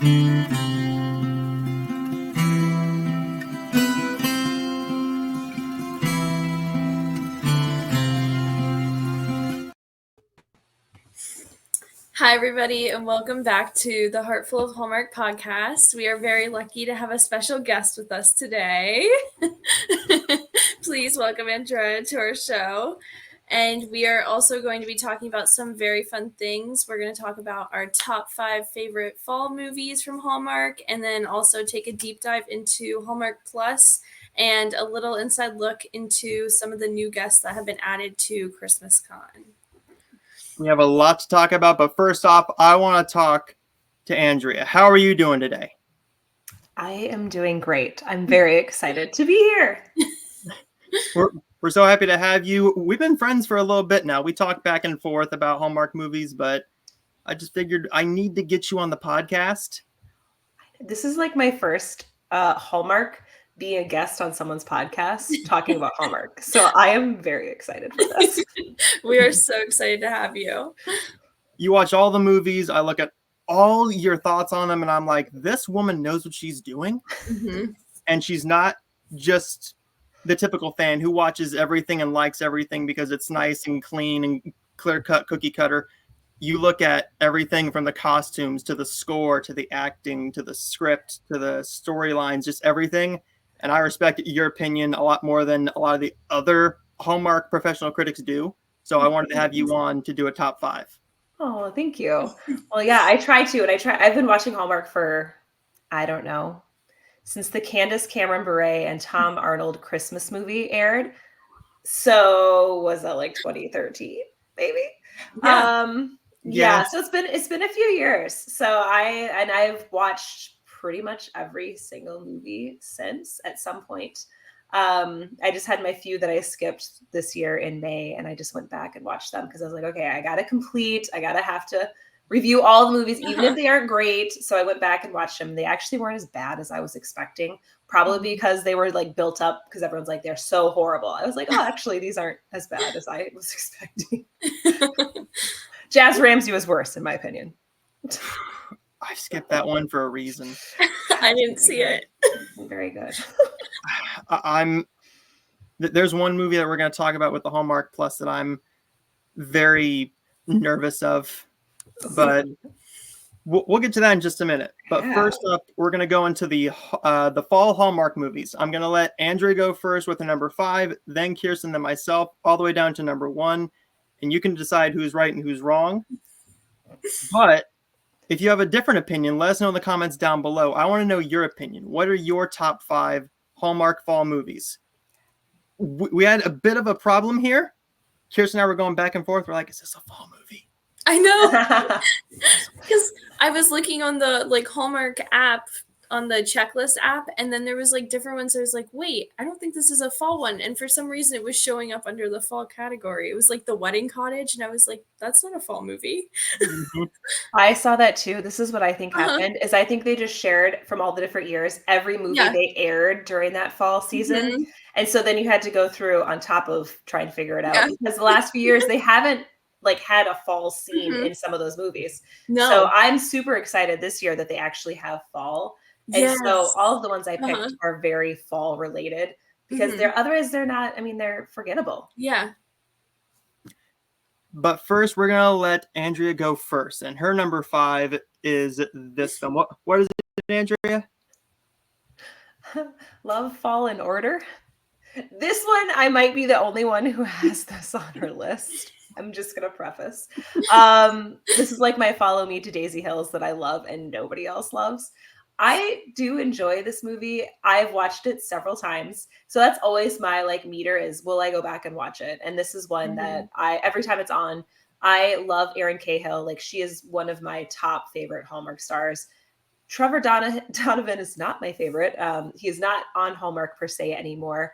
Hi, everybody, and welcome back to the Heartful of Hallmark podcast. We are very lucky to have a special guest with us today. Please welcome Andrea to our show. And we are also going to be talking about some very fun things. We're going to talk about our top 5 favorite fall movies from Hallmark, and then also take a deep dive into Hallmark Plus and a little inside look into some of the new guests that have been added to Christmas Con. We have a lot to talk about, but first off, I want to talk to Andrea. How are you doing today? I am doing great. I'm very excited to be here. We're so happy to have you. We've been friends for a little bit now. We talk back and forth about Hallmark movies, but I just figured I need to get you on the podcast. This is like my first Hallmark being a guest on someone's podcast talking about Hallmark. So I am very excited for this. We are so excited to have you. You watch all the movies. I look at all your thoughts on them, and I'm like, this woman knows what she's doing. Mm-hmm. And she's not just the typical fan who watches everything and likes everything because it's nice and clean and clear-cut, cookie-cutter. You look at everything from the costumes to the score to the acting to the script to the storylines, just everything. And I respect your opinion a lot more than a lot of the other Hallmark professional critics do. So I wanted to have you on to do a top 5. Oh, thank you. Well, yeah, I try to. And I've been watching Hallmark for, I don't know, since the Candace Cameron Bure and Tom Arnold Christmas movie aired. So was that like 2013, maybe? Yeah. So it's been a few years. So I've watched pretty much every single movie since at some point. I just had my few that I skipped this year in May, and I just went back and watched them because I was like, okay, I gotta have to review all the movies, even if they aren't great. So I went back and watched them. They actually weren't as bad as I was expecting, probably because they were like built up because everyone's like, they're so horrible. I was like, oh, actually, these aren't as bad as I was expecting. Jazz Ramsey was worse, in my opinion. I skipped that one for a reason. I didn't see it. Very good. There's one movie that we're going to talk about with the Hallmark Plus that I'm very nervous of, but we'll get to that in just a minute. But first up, we're going to go into the Fall Hallmark movies. I'm going to let Andrea go first with the number 5, then Kirstin, then myself, all the way down to number 1. And you can decide who's right and who's wrong. But if you have a different opinion, let us know in the comments down below. I want to know your opinion. What are your top 5 Hallmark fall movies? We had a bit of a problem here. Kirstin and I were going back and forth. We're like, is this a fall movie? I know. Because I was looking on the Hallmark app, on the checklist app, and then there was different ones. I was like, wait, I don't think this is a fall one. And for some reason it was showing up under the fall category. It was like The Wedding Cottage, and I was like, that's not a fall movie. Mm-hmm. I saw that too. This is what I think happened is I think they just shared from all the different years every movie they aired during that fall season. Mm-hmm. And so then you had to go through on top of trying to figure it out because the last few years they haven't had a fall scene in some of those movies. No. So I'm super excited this year that they actually have fall. And so all of the ones I picked are very fall related because they're not, they're forgettable. Yeah. But first, we're going to let Andrea go first. And her number 5 is this film. What is it, Andrea? Love, Fall, and Order. This one, I might be the only one who has this on her list. I'm just going to preface. This is like my Follow Me to Daisy Hills that I love and nobody else loves. I do enjoy this movie. I've watched it several times. So that's always my meter is, will I go back and watch it? And this is one that every time it's on, I love Erin Cahill. She is one of my top favorite Hallmark stars. Trevor Donovan is not my favorite. He is not on Hallmark per se anymore.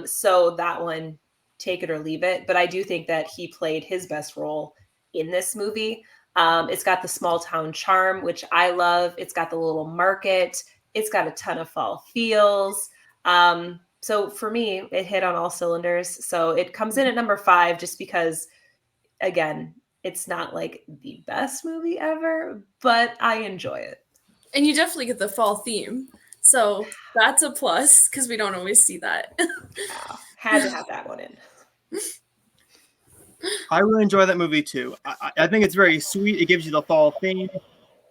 So that one, take it or leave it. But I do think that he played his best role in this movie. It's got the small town charm, which I love. It's got the little market. It's got a ton of fall feels. So for me, it hit on all cylinders. So it comes in at number 5 just because, again, it's not the best movie ever, but I enjoy it. And you definitely get the fall theme. So that's a plus because we don't always see that. Wow. Had to have that one in. I really enjoy that movie too. I think it's very sweet. It gives you the fall theme.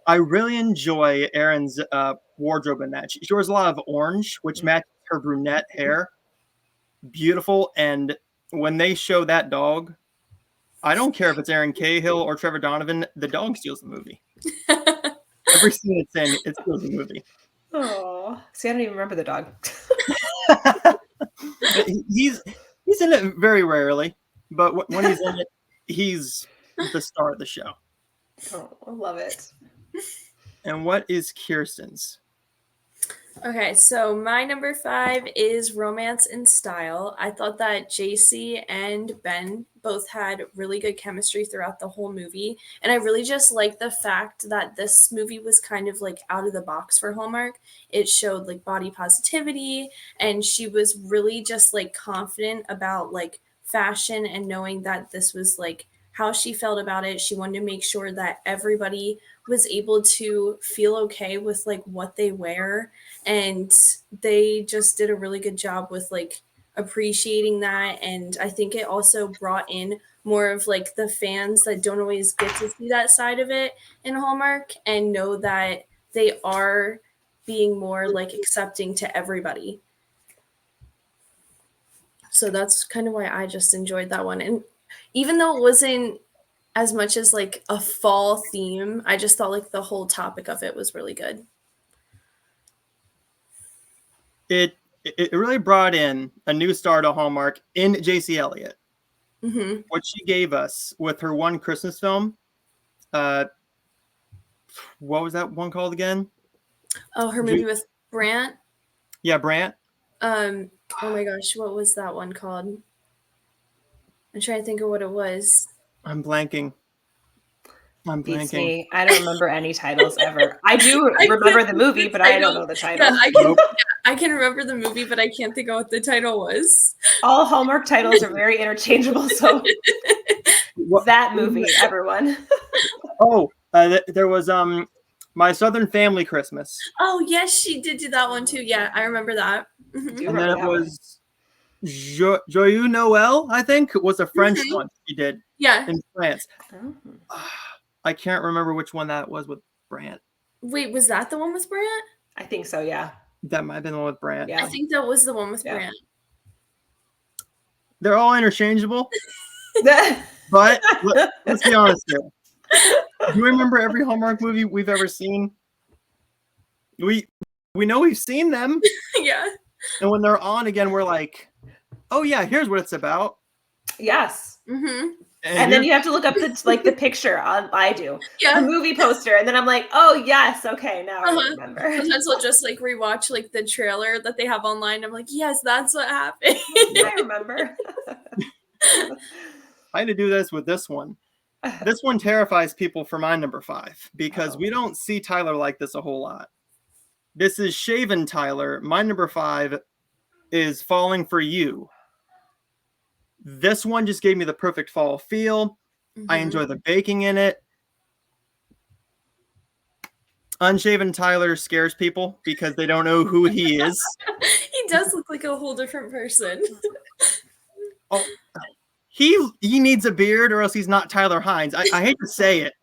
I really enjoy Erin's wardrobe in that. She wears a lot of orange, which matches her brunette hair. Beautiful. And when they show that dog, I don't care if it's Erin Cahill or Trevor Donovan, the dog steals the movie. Every scene it's in, it steals the movie. Oh, see, I don't even remember the dog. he's in it very rarely, but when he's in it, he's the star of the show. Oh, I love it. And what is Kirstin's? Okay, so my number 5 is Romance in Style. I thought that JC and Ben both had really good chemistry throughout the whole movie. And I really just like the fact that this movie was kind of like out of the box for Hallmark. It showed like body positivity, and she was really just like confident about like fashion and knowing that this was like how she felt about it. She wanted to make sure that everybody was able to feel okay with like what they wear, and they just did a really good job with like appreciating that. And I think it also brought in more of like the fans that don't always get to see that side of it in Hallmark and know that they are being more like accepting to everybody. So that's kind of why I just enjoyed that one. And even though it wasn't as much as like a fall theme, I just thought like the whole topic of it was really good. It really brought in a new star to Hallmark in JC Elliott. Mm-hmm. What she gave us with her one Christmas film, what was that one called again? Oh, her movie with Brant. Yeah, Brant. Oh my gosh, what was that one called? I'm trying to think of what it was. I'm blanking. Beats me. I don't remember any titles ever. I do remember the movie, but I don't know the title. Yeah, I can remember the movie, but I can't think of what the title was. All Hallmark titles are very interchangeable, so that movie, everyone. There was My Southern Family Christmas. Oh yes, she did do that one too. Yeah, I remember that. Mm-hmm. And then it was Joyeux Noël, I think, was a French one she did. Yeah, in France. Oh. I can't remember which one that was with Brant. Wait, was that the one with Brant? I think so, yeah. That might have been the one with Brant. Yeah. I think that was the one with Brant. They're all interchangeable. But let's be honest here. Do you remember every Hallmark movie we've ever seen? We know we've seen them. Yeah. And when they're on again, we're like, oh yeah, here's what it's about. Yes. Mm-hmm. And then you have to look up the picture on the movie poster, and then I'm like, oh yes, okay, now I remember. Sometimes I'll just like rewatch like the trailer that they have online. I'm like, yes, that's what happened. I remember. I had to do this with this one. This one terrifies people for my number 5 because we don't see Tyler like this a whole lot. This is shaven Tyler. My number 5 is Falling for You. This one just gave me the perfect fall feel. Mm-hmm. I enjoy the baking in it. Unshaven Tyler scares people because they don't know who he is. He does look like a whole different person. Oh, he needs a beard or else he's not Tyler Hines. I hate to say it,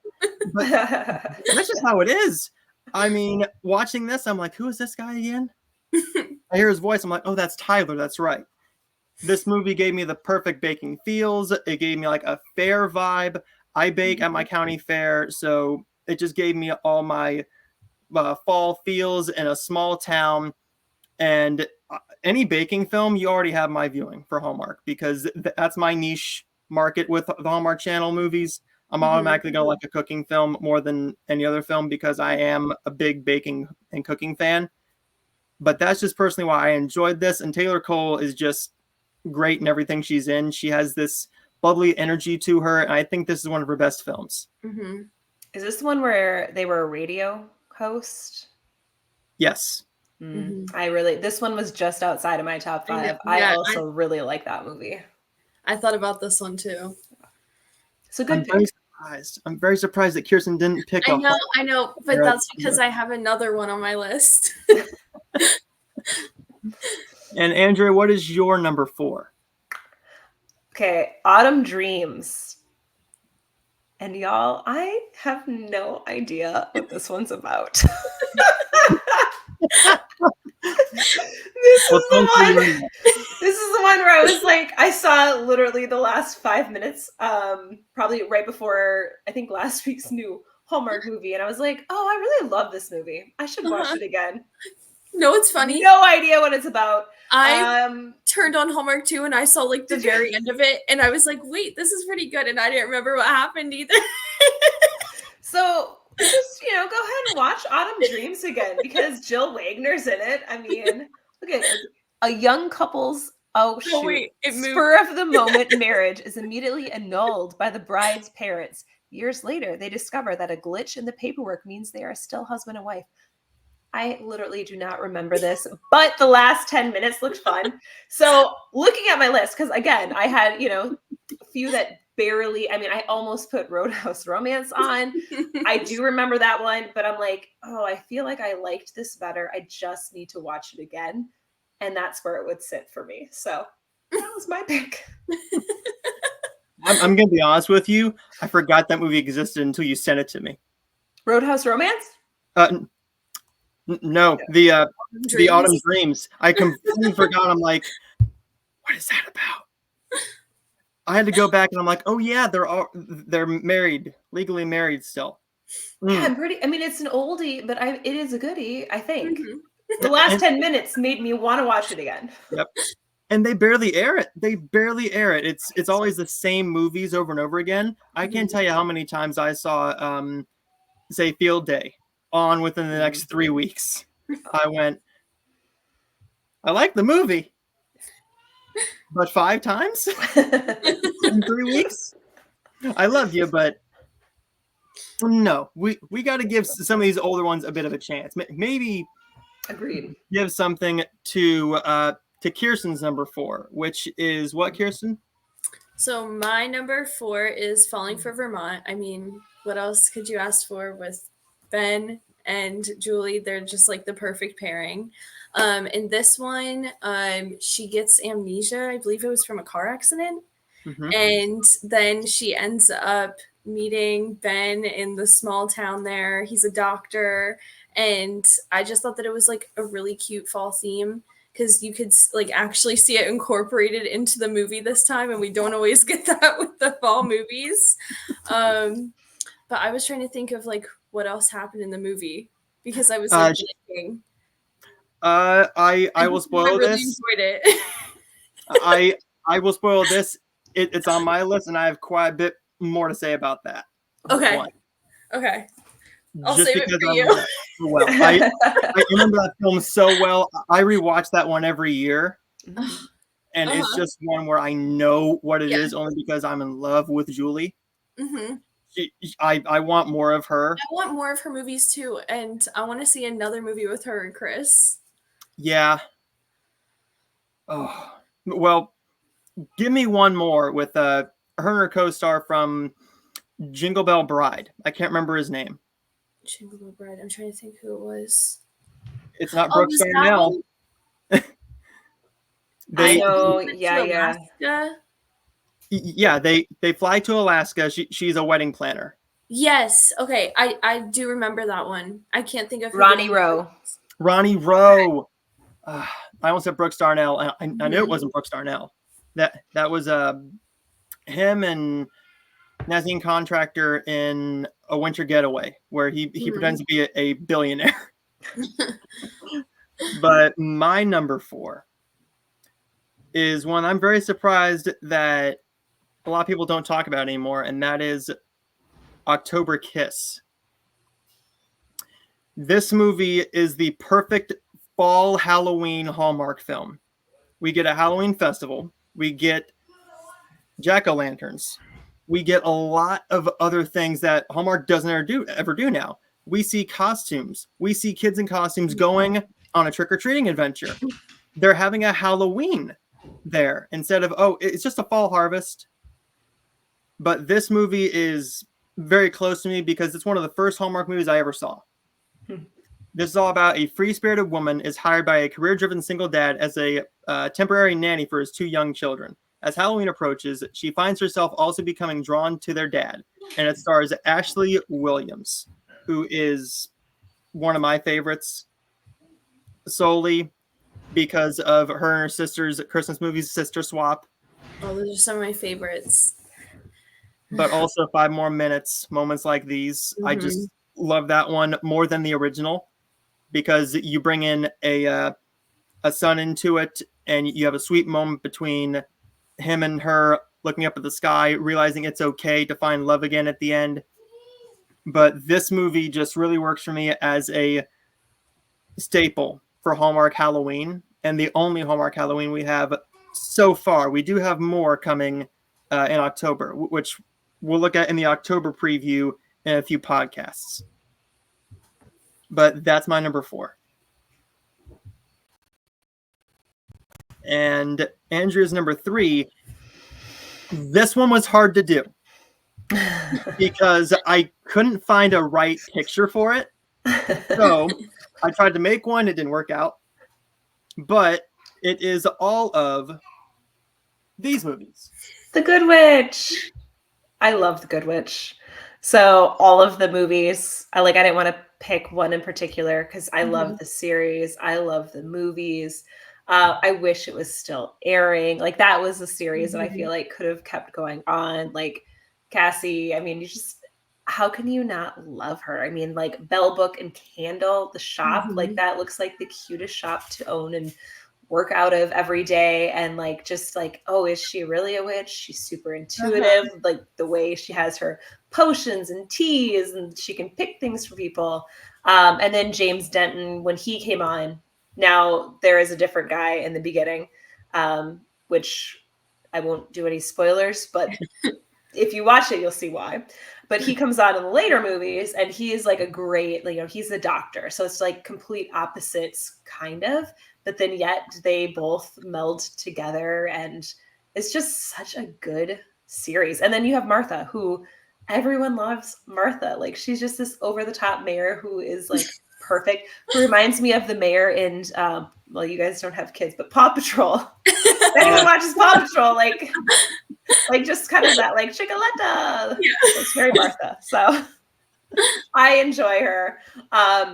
but that's just how it is. I mean, watching this, I'm like, who is this guy again? I hear his voice. I'm like, oh, that's Tyler. That's right. This movie gave me the perfect baking feels. It gave me like a fair vibe. I bake at my county fair, so it just gave me all my fall feels in a small town. And any baking film, you already have my viewing for Hallmark because that's my niche market with the Hallmark Channel movies. I'm automatically going to like a cooking film more than any other film because I am a big baking and cooking fan. But that's just personally why I enjoyed this. And Taylor Cole is just great in everything she's in. She has this bubbly energy to her, and I think this is one of her best films. Mm-hmm. Is this the one where they were a radio host? Yes. Mm-hmm. This one was just outside of my top 5. Yeah, I really like that movie. I thought about this one too. It's a good pick. surprised. I'm very surprised that Kirstin didn't pick I a know, but that's because I have another one on my list. And Andrea, what is your number 4? Okay, Autumn Dreams. And y'all, I have no idea what this one's about. This is the one where I was like, I saw literally the last 5 minutes, probably right before, I think, last week's new Hallmark movie. And I was like, oh, I really love this movie. I should watch it again. No, it's funny. No idea what it's about. I turned on Hallmark 2 and I saw like the very end of it. And I was like, wait, this is pretty good. And I didn't remember what happened either. So just, go ahead and watch Autumn Dreams again because Jill Wagner's in it. I mean, look at it. A young couple's spur of the moment marriage is immediately annulled by the bride's parents. Years later, they discover that a glitch in the paperwork means they are still husband and wife. I literally do not remember this, but the last 10 minutes looked fun. So looking at my list, because again, I had, a few that barely, I almost put Roadhouse Romance on. I do remember that one, but I'm like, oh, I feel like I liked this better. I just need to watch it again. And that's where it would sit for me. So that was my pick. I'm going to be honest with you. I forgot that movie existed until you sent it to me. Roadhouse Romance? No, the Autumn Dreams. I completely forgot. I'm like, what is that about? I had to go back and I'm like, oh yeah, they're married, legally married still. Yeah, it's an oldie, but it is a goodie, I think. Mm-hmm. The last 10 minutes made me want to watch it again. Yep. And they barely air it. It's always the same movies over and over again. I can't tell you how many times I saw say Field Day on within the next 3 weeks. I went, I like the movie, but 5 times in 3 weeks. I love you, but no, we got to give some of these older ones a bit of a chance. Maybe agreed. Give something to Kirstin's number 4, which is what, Kirstin? So my number 4 is Falling for Vermont. I mean, what else could you ask for with Ben and Julie? They're just like the perfect pairing. In this one, she gets amnesia. I believe it was from a car accident. Mm-hmm. And then she ends up meeting Ben in the small town there. He's a doctor. And I just thought that it was like a really cute fall theme because you could like actually see it incorporated into the movie this time. And we don't always get that with the fall movies. But I was trying to think of like what else happened in the movie because I was like thinking. I will spoil this. I really enjoyed it. I will spoil this. It's on my list, and I have quite a bit more to say about that. Okay. Okay. I'll Just save it for you. Well, I remember that film so well. I rewatch that one every year, and it's just one where I know what it is only because I'm in love with Julie. Mm-hmm. I want more of her. I want more of her movies too, and I want to see another movie with her and Chris. Yeah. Oh well, give me one more with her and her co-star from Jingle Bell Bride. I can't remember his name. Jingle Bell Bride. I'm trying to think who it was. It's not Brooks Darnell. I know. Yeah. Yeah, they fly to Alaska. She's a wedding planner. Yes. Okay. I do remember that one. I can't think of Ronnie Rowe. Ronnie Rowe. I almost said Brooks Darnell. I knew it wasn't Brooks Darnell. That was him and Nazim Contractor in A Winter Getaway, where he pretends to be a billionaire. But my number 4 is one I'm very surprised that a lot of people don't talk about anymore, and that is October Kiss. This movie is the perfect fall Halloween Hallmark film. We get a Halloween festival. We get jack-o'-lanterns. We get a lot of other things that Hallmark doesn't ever do now. We see costumes. We see kids in costumes going on a trick-or-treating adventure. They're having a Halloween there instead of, it's just a fall harvest. But this movie is very close to me because it's one of the first Hallmark movies I ever saw. This is all about a free-spirited woman is hired by a career-driven single dad as a temporary nanny for his 2 young children. As Halloween approaches, she finds herself also becoming drawn to their dad, and it stars Ashley Williams, who is one of my favorites solely because of her and her sister's Christmas movies, Sister Swap. Oh, those are some of my favorites. But also 5 More Minutes, Moments Like These. I just love that one more than the original because you bring in a son into it, and you have a sweet moment between him and her looking up at the sky, realizing it's okay to find love again at the end. But this movie just really works for me as a staple for Hallmark Halloween, and the only Hallmark Halloween we have so far. We do have more coming in October, which we'll look at in the October preview in a few podcasts. But that's my number 4. And Andrea's number 3. This one was hard to do because I couldn't find a right picture for it. So I tried to make one. It didn't work out. But it is all of these movies. The Good Witch. I love The Good Witch. So all of the movies, I didn't want to pick one in particular because I love the series. I love the movies. I wish it was still airing. That was a series that I feel like could have kept going on. Cassie, I mean, how can you not love her? I mean, Bell Book and Candle, the shop, that looks like the cutest shop to own and work out of every day. And oh, is she really a witch? She's super intuitive. The way she has her potions and teas and she can pick things for people. And then James Denton, when he came on, now there is a different guy in the beginning, which I won't do any spoilers, but if you watch it, you'll see why. But he comes on in the later movies and he is a great, he's a doctor. So it's complete opposites kind of, but then yet they both meld together and it's just such a good series. And then you have Martha, who everyone loves Martha. She's just this over the top mayor who is perfect. Who reminds me of the mayor in, well, you guys don't have kids, but Paw Patrol. Anyone watches Paw Patrol, just kind of that, Chickaletta. Yeah. It's very Martha. So I enjoy her.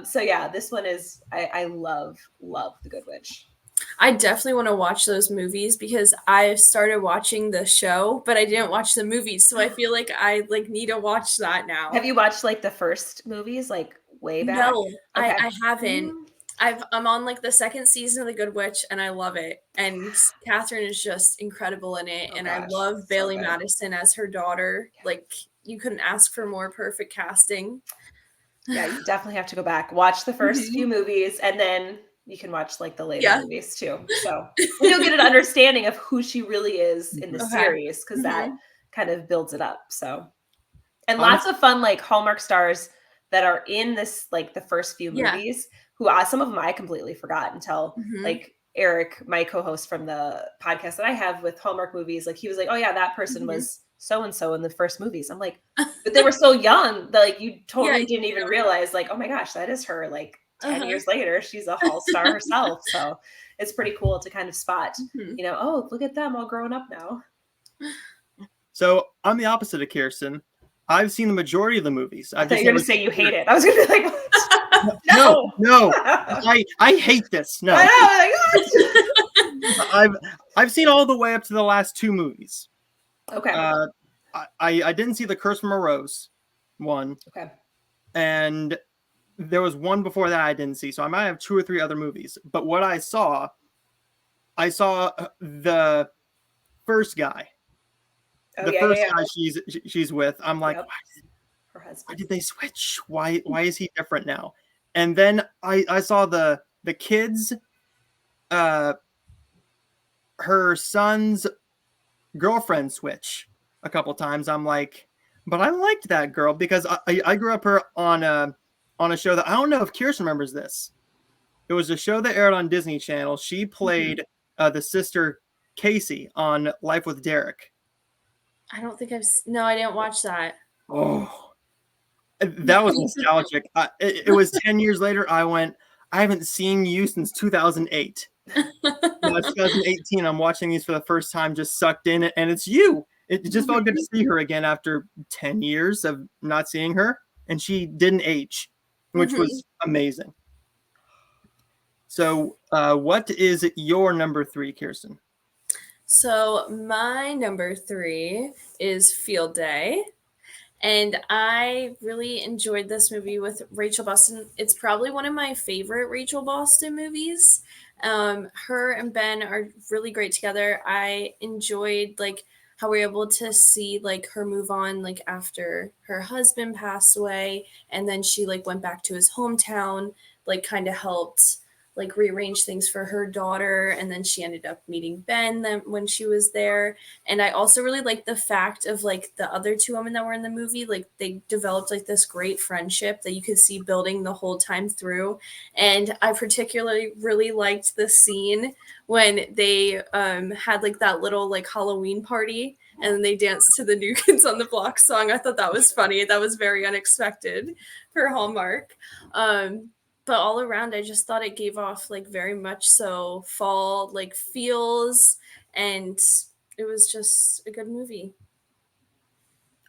So yeah, this one is, I love The Good Witch. I definitely want to watch those movies because I started watching the show, but I didn't watch the movies. So I feel like I need to watch that now. Have you watched the first movies way back? No, okay. I haven't. I'm on the second season of The Good Witch and I love it. And Catherine is just incredible in it. I love Bailey Madison as her daughter. You couldn't ask for more perfect casting. Yeah, you definitely have to go back, watch the first few movies, and then you can watch the later movies too. So you'll get an understanding of who she really is in the series because that kind of builds it up. So, and lots of fun Hallmark stars that are in this the first few movies. Who some of them I completely forgot until Eric, my co-host from the podcast that I have with Hallmark movies, he was oh yeah, that person was so and so in the first movies. I'm but they were so young that you totally didn't even realize oh my gosh, that is her 10 years later. She's a Hall star herself. So it's pretty cool to kind of spot, oh, look at them all growing up now. So I'm the opposite of Kirstin. I've seen the majority of the movies. I thought you were going to say you hate it. I was going to be what? No. I hate this. No. I've seen all the way up to the last 2 movies. Okay. I didn't see the Curse from a Rose one. Okay. And there was one before that I didn't see, so I might have 2 or 3 other movies. But what I saw the first guy. The first guy she's with. I'm like, her husband. Why did they switch? Why is he different now? And then I saw the kids, her son's girlfriend switch a couple times. I'm like, but I liked that girl because I grew up her on a show that I don't know if Kirstin remembers this. It was a show that aired on Disney Channel. She played the sister Casey on Life with Derek. I don't think no, I didn't watch that. Oh, That was nostalgic. It was 10 years later. I went, I haven't seen you since 2008. Now it's 2018. I'm watching these for the first time, just sucked in, and it's you. It just felt good to see her again after 10 years of not seeing her, and she didn't age, which was amazing. So, what is your number 3, Kirstin? So my number 3 is Field Day. And I really enjoyed this movie with Rachel Boston. It's probably one of my favorite Rachel Boston movies. Her and Ben are really great together. I enjoyed like how we were able to see like her move on like after her husband passed away, and then she like went back to his hometown, like kind of helped like rearrange things for her daughter, and then she ended up meeting Ben then when she was there. And I also really like the fact of like the other two women that were in the movie, like they developed like this great friendship that you could see building the whole time through. And I particularly really liked the scene when they had like that little like Halloween party and then they danced to the New Kids on the Block song. I thought that was funny. That was very unexpected for Hallmark. But all around, I just thought it gave off like very much so fall like feels, and it was just a good movie.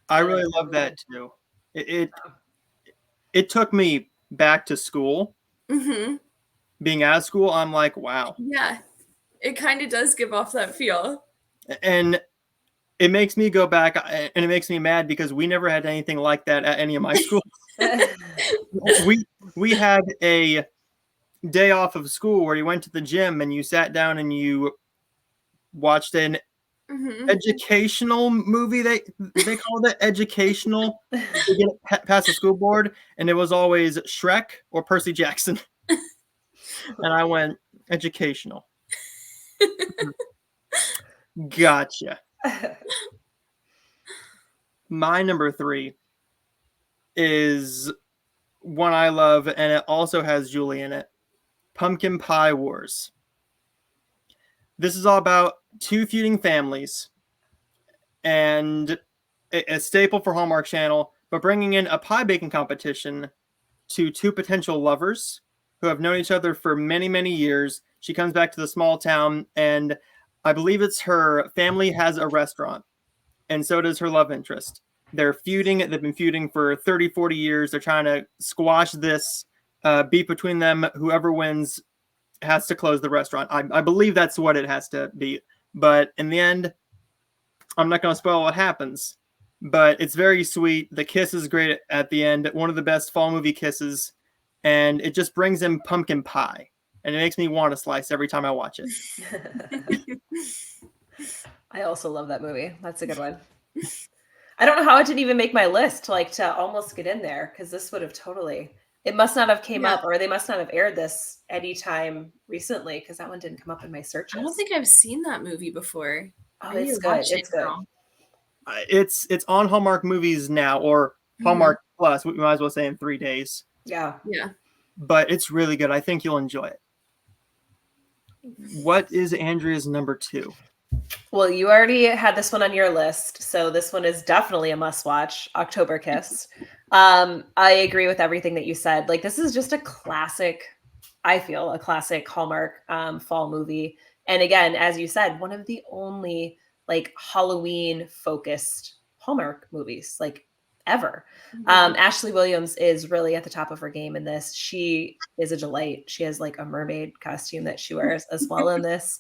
I really love that too. It took me back to school. Mm-hmm. Being out of school, I'm like, wow. Yeah, it kind of does give off that feel. And it makes me go back, and it makes me mad because we never had anything like that at any of my schools. we had a day off of school where you went to the gym and you sat down and you watched an educational movie. They called it educational to get past the school board, and it was always Shrek or Percy Jackson. And I went, educational. Gotcha. My number 3 is one I love, and it also has Julie in it. Pumpkin Pie Wars. This is all about 2 feuding families, and a staple for Hallmark Channel, but bringing in a pie baking competition to 2 potential lovers who have known each other for many, many years. She comes back to the small town, and I believe it's her family has a restaurant, and so does her love interest. They're feuding. They've been feuding for 30, 40 years. They're trying to squash this beef between them. Whoever wins has to close the restaurant. I believe that's what it has to be. But in the end, I'm not going to spoil what happens. But it's very sweet. The kiss is great at the end. One of the best fall movie kisses. And it just brings in pumpkin pie. And it makes me want a slice every time I watch it. I also love that movie. That's a good one. I don't know how it didn't even make my list, like to almost get in there, because this would have totally, it must not have came up, or they must not have aired this anytime recently, because that one didn't come up in my searches. I don't think I've seen that movie before. Oh, it's good. It's good. It's on Hallmark Movies now, or Hallmark Plus. We might as well say in 3 days. Yeah. But it's really good. I think you'll enjoy it. What is Andrea's number 2? Well, you already had this one on your list, so this one is definitely a must-watch, October Kiss. I agree with everything that you said. Like, this is just a classic, I feel, a classic Hallmark fall movie. And again, as you said, one of the only, like, Halloween-focused Hallmark movies, like, ever. Ashley Williams is really at the top of her game in this. She is a delight. She has, like, a mermaid costume that she wears as well in this.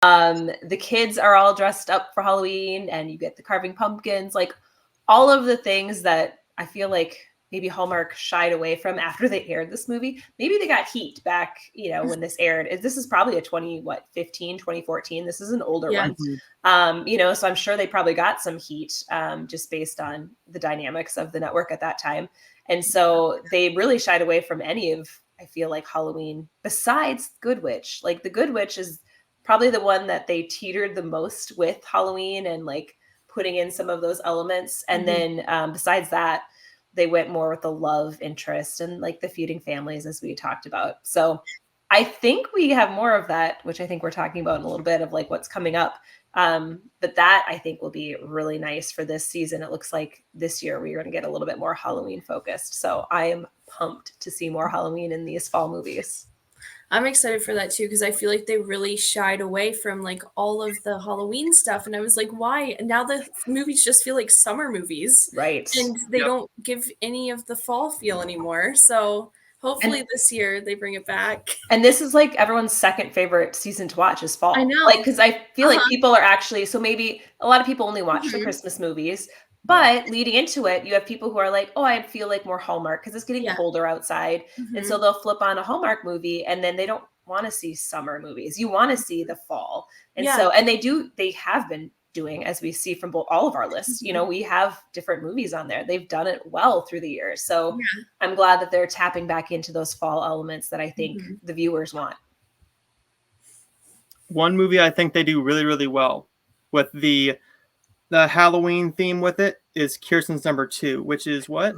The kids are all dressed up for Halloween, and you get the carving pumpkins, like all of the things that I feel like maybe Hallmark shied away from after they aired this movie. Maybe they got heat back, when this aired. This is probably a 2014. This is an older one. So I'm sure they probably got some heat just based on the dynamics of the network at that time. And so they really shied away from any of, I feel like, Halloween besides Good Witch. Like the Good Witch is probably the one that they teetered the most with Halloween and like putting in some of those elements. And then besides that, they went more with the love interest and like the feuding families, as we talked about. So I think we have more of that, which I think we're talking about in a little bit of like what's coming up But that I think will be really nice for this season. It looks like this year we're going to get a little bit more Halloween focused. So I am pumped to see more Halloween in these fall movies. I'm excited for that too, because I feel like they really shied away from like all of the Halloween stuff. And I was like, why? Now the movies just feel like summer movies. Right. And they Yep. don't give any of the fall feel anymore. So hopefully this year they bring it back. And this is like everyone's second favorite season to watch is fall. I know. Like, because I feel like Uh-huh. people are actually, so maybe a lot of people only watch the Mhm. Christmas movies, but leading into it, you have people who are like, oh, I feel like more Hallmark because it's getting Yeah. colder outside. And so Mhm. they'll flip on a Hallmark movie and then they don't want to see summer movies. You want to see the fall. And Yeah. so, and they have been doing, as we see from all of our lists, you know, we have different movies on there. They've done it well through the years. So Yeah. I'm glad that they're tapping back into those fall elements that I think Mhm. the viewers want. One movie I think they do really, really well with the Halloween theme with it is Kirstin's number 2, which is what?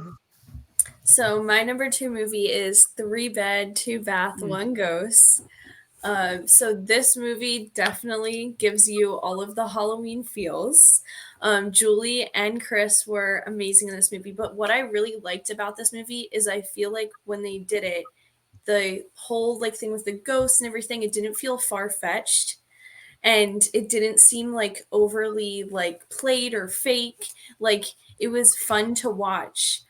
So my number 2 movie is 3 Bed, 2 Bath, 1 Ghost. So this movie definitely gives you all of the Halloween feels. Julie and Chris were amazing in this movie, but what I really liked about this movie is I feel like when they did it, the whole like thing with the ghosts and everything, it didn't feel far-fetched. And it didn't seem like overly like played or fake. Like it was fun to watch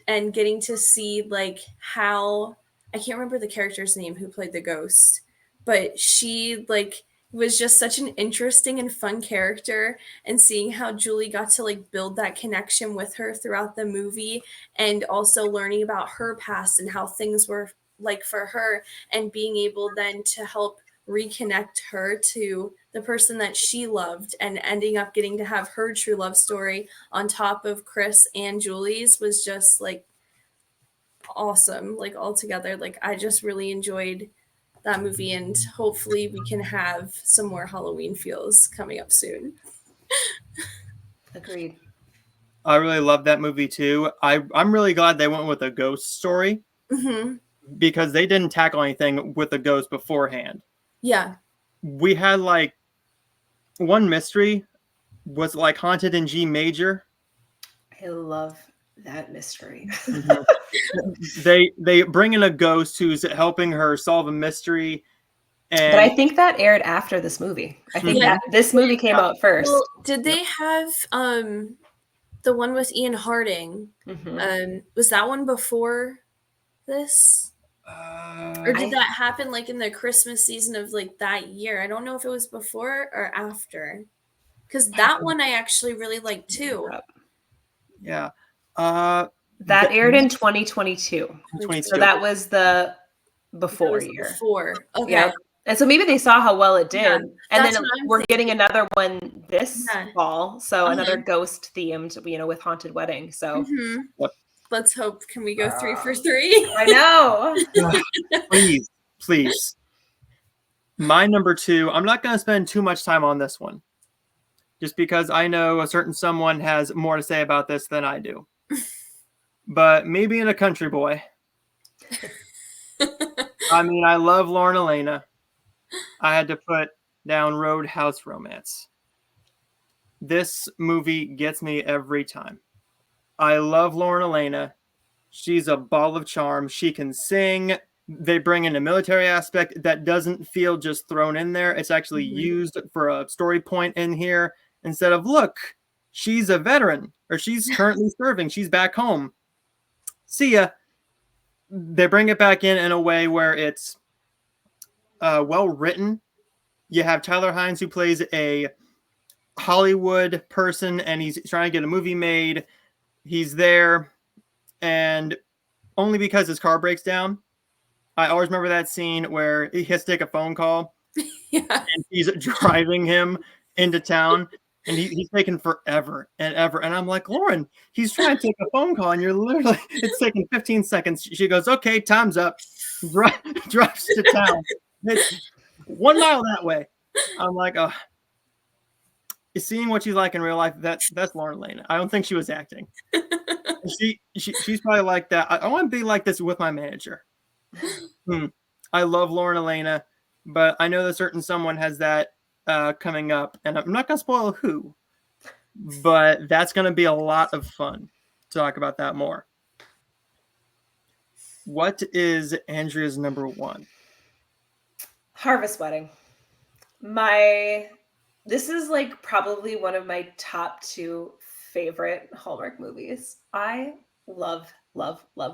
and getting to see like how I can't remember the character's name who played the ghost, but she like was just such an interesting and fun character, and seeing how Julie got to like build that connection with her throughout the movie, and also learning about her past and how things were like for her, and being able then to help reconnect her to the person that she loved, and ending up getting to have her true love story on top of Chris and Julie's was just like awesome. Like all together, like I just really enjoyed that movie, and hopefully we can have some more Halloween feels coming up soon. Agreed. I really love that movie too. I'm really glad they went with a ghost story Mm-hmm. because they didn't tackle anything with the ghost beforehand. Yeah. We had like one mystery was like haunted in G major. I love that mystery. They bring in a ghost who's helping her solve a mystery, and But I think that aired after this movie. I think Yeah. that this movie came out first. Well, did they have the one with Ian Harding? Mhm. Was that one before this? Or did I- that happen like in the Christmas season of like that year? I don't know if it was before or after. Because that one I actually really liked too. yeah, That aired in 2022. 22. So that was the That before was year. before. Okay. Yeah. And so maybe they saw how well it did. Yeah, and that's then what I'm we're thinking. getting another one this Yeah. fall. So Uh-huh. another ghost themed, you know, with haunted wedding. So Mhm. Yep. Let's hope. Can we go 3 for 3? I know. Please. My number 2, I'm not going to spend too much time on this one, just because I know a certain someone has more to say about this than I do. But me being a country boy, I mean, I love Lauren Elena. I had to put down Roadhouse Romance. This movie gets me every time. I love Lauren Elena. She's a ball of charm. She can sing. They bring in a military aspect that doesn't feel just thrown in there. It's actually used for a story point in here instead of, look, she's a veteran or she's currently serving. She's back home. See ya. They bring it back in a way where it's well written. You have Tyler Hines, who plays a Hollywood person, and he's trying to get a movie made. He's there, and only because his car breaks down. I always remember that scene where he has to take a phone call, Yeah. and he's driving him into town, and he's taking forever and ever. And I'm like, Lauren, he's trying to take a phone call, and it's taking 15 seconds. She goes, okay, time's up. Drives to town. It's 1 mile that way. I'm like, oh. Seeing what she's like in real life, that's Lauren Lane. I don't think she was acting. She's probably like that. I want to be like this with my manager. I love Lauren Elena, but I know that certain someone has that coming up, and I'm not going to spoil who, but that's going to be a lot of fun to talk about that more. What is Andrea's number one? Harvest Wedding. This is like probably one of my top 2 favorite Hallmark movies. I love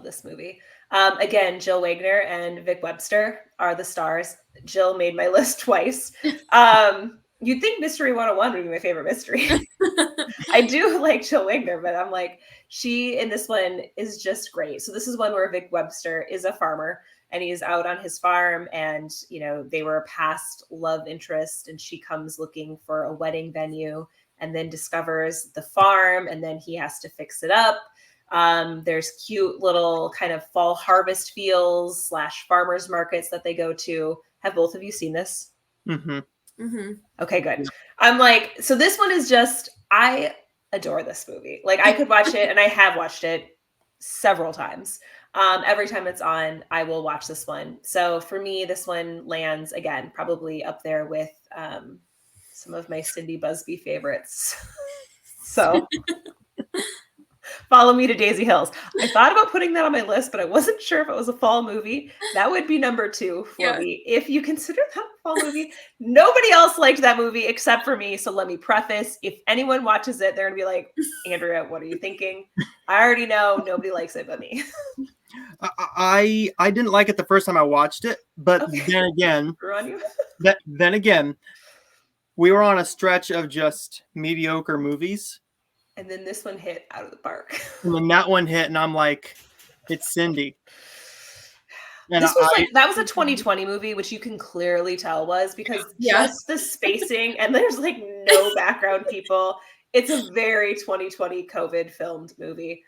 this movie. Again, Jill Wagner and Vic Webster are the stars. Jill made my list twice. You'd think Mystery 101 would be my favorite mystery. I do like Jill Wagner, but I'm like, she in this one is just great. So this is one where Vic Webster is a farmer and he's out on his farm, and they were a past love interest, and she comes looking for a wedding venue and then discovers the farm, and then he has to fix it up. There's cute little kind of fall harvest fields / farmers markets that they go to. Have both of you seen this? Mm-hmm. Mm-hmm. Okay, good. I'm like, so this one is just, I adore this movie. Like, I could watch it, and I have watched it several times. Every time it's on, I will watch this one. So for me, this one lands, again, probably up there with some of my Cindy Busby favorites. So Follow Me to Daisy Hills. I thought about putting that on my list, but I wasn't sure if it was a fall movie. That would be number 2 for me. If you consider that a fall movie, nobody else liked that movie except for me. So let me preface, if anyone watches it, they're going to be like, Andrea, what are you thinking? I already know nobody likes it but me. I didn't like it the first time I watched it, but then again, then again, we were on a stretch of just mediocre movies. And then this one hit out of the park. And then that one hit, and I'm like, it's Cindy. And this was that was a 2020 movie, which you can clearly tell was, because just the spacing, and there's like no background people. It's a very 2020 COVID filmed movie.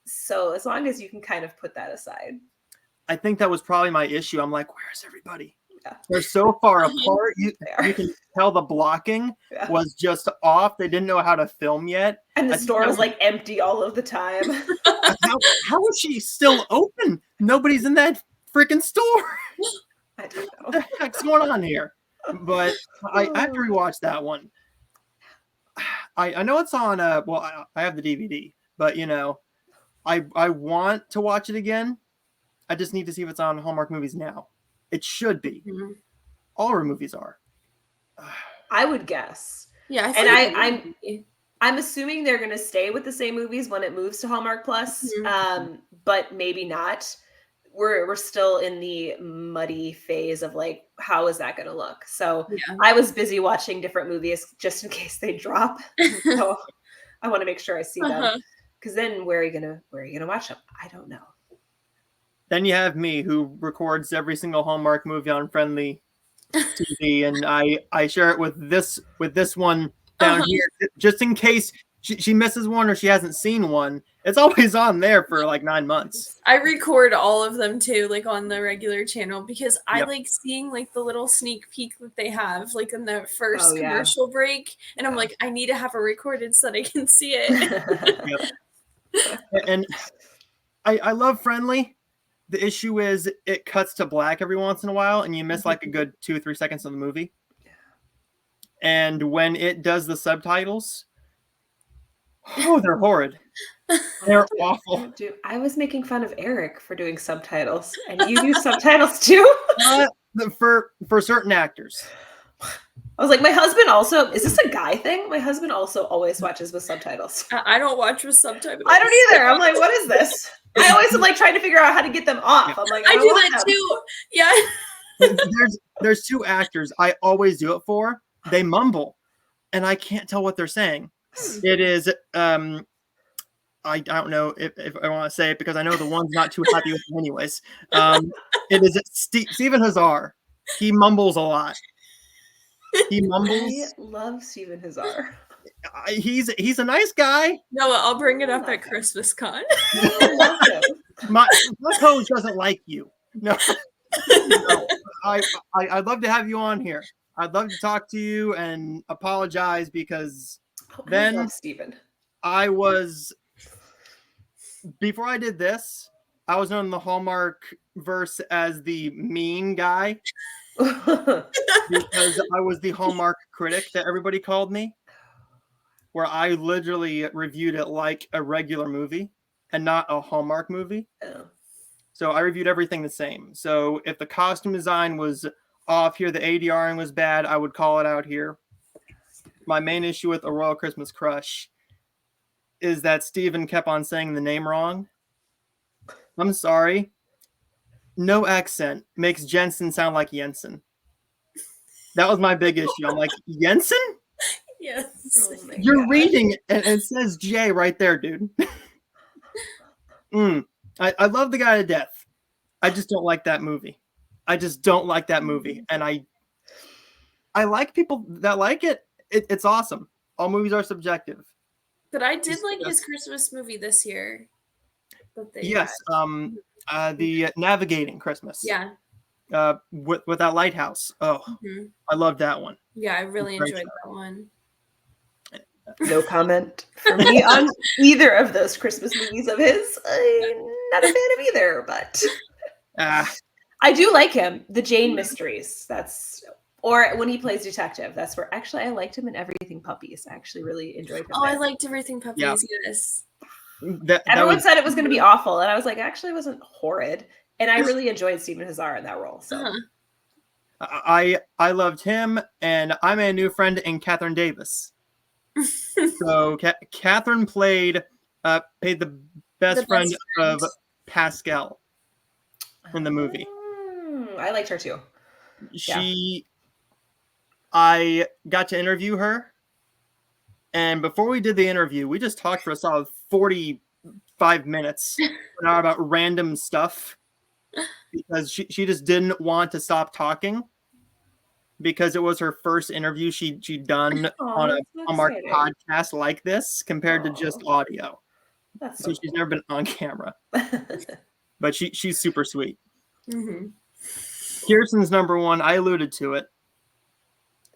So as long as you can kind of put that aside. I think that was probably my issue. I'm like, where's everybody? Yeah. They're so far apart. You can tell the blocking was just off. They didn't know how to film yet. And the store was like empty all of the time. How is she still open? Nobody's in that freaking store. I don't know. What the heck's going on here? But I have to rewatch that one. I know it's on I have the DVD, but I want to watch it again. I just need to see if it's on Hallmark Movies now. It should be. Mm-hmm. All our movies are. I would guess. Yeah, I'm assuming they're going to stay with the same movies when it moves to Hallmark Plus, but maybe not. We're still in the muddy phase of like, how is that going to look? So I was busy watching different movies just in case they drop. So I want to make sure I see them, because then where are you gonna watch them? I don't know. Then you have me, who records every single Hallmark movie on Friendly TV, and I share it with this one down here, just in case she misses one or she hasn't seen one. It's always on there for like 9 months. I record all of them too, like on the regular channel, because I like seeing like the little sneak peek that they have like in the first commercial break, and I'm like, I need to have it recorded so that I can see it. And I love Friendly. The issue is it cuts to black every once in a while, and you miss like a good 2 or 3 seconds of the movie. And when it does the subtitles, they're horrid. They're awful. Dude, I was making fun of Eric for doing subtitles, and you do subtitles too? For certain actors. I was like, my husband also, is this a guy thing? My husband also always watches with subtitles. I don't watch with subtitles. I don't either. I'm like, what is this? I always am like trying to figure out how to get them off. I'm like, I do that too. Yeah. There's 2 actors I always do it for. They mumble, and I can't tell what they're saying. It is I don't know if I want to say it, because I know the one's not too happy with me anyways. It is Stephen Hazar. He mumbles a lot. He mumbles. I love Stephen Hazar. He's a nice guy. No, I'll bring it up at Christmas Con. My coach doesn't like you. No. I'd love to have you on here. I'd love to talk to you and apologize, because then Stephen. Before I did this, I was known in the Hallmark verse as the mean guy. because I was the Hallmark critic that everybody called me, where I literally reviewed it like a regular movie and not a Hallmark movie. Oh. So I reviewed everything the same. So if the costume design was off here, the ADRing was bad, I would call it out here. My main issue with A Royal Christmas Crush is that Steven kept on saying the name wrong. I'm sorry. No accent makes Jensen sound like Jensen. That was my big issue. I'm like, Jensen? Yes. Oh my You're God. reading it, and it says J right there, dude. I love the guy to death. I just don't like that movie. I just don't like that movie. And I like people that like it. It's awesome. All movies are subjective. But I did like his Christmas movie this year. Yes. The Navigating Christmas. Yeah. With that lighthouse. Oh, I loved that one. Yeah, I really enjoyed that one. No comment from me on either of those Christmas movies of his. I'm not a fan of either, but I do like him. The Jane Mysteries. Or when he plays detective. That's where actually I liked him in Everything Puppies. I actually really enjoyed him. Oh, I liked Everything Puppies. Yes. Everyone said it was going to be awful, and I was like, actually, it wasn't horrid. And I really enjoyed Stephen Hazar in that role. So I loved him, and I made a new friend in Catherine Davis. So Catherine played the best friend of Pascal in the movie. I liked her too. I got to interview her, and before we did the interview, we just talked for a solid 45 minutes about random stuff because she just didn't want to stop talking. Because it was her first interview she'd done on a Hallmark podcast like this compared to just audio. So she's never been on camera. But she's super sweet. Kirstin's number one, I alluded to it.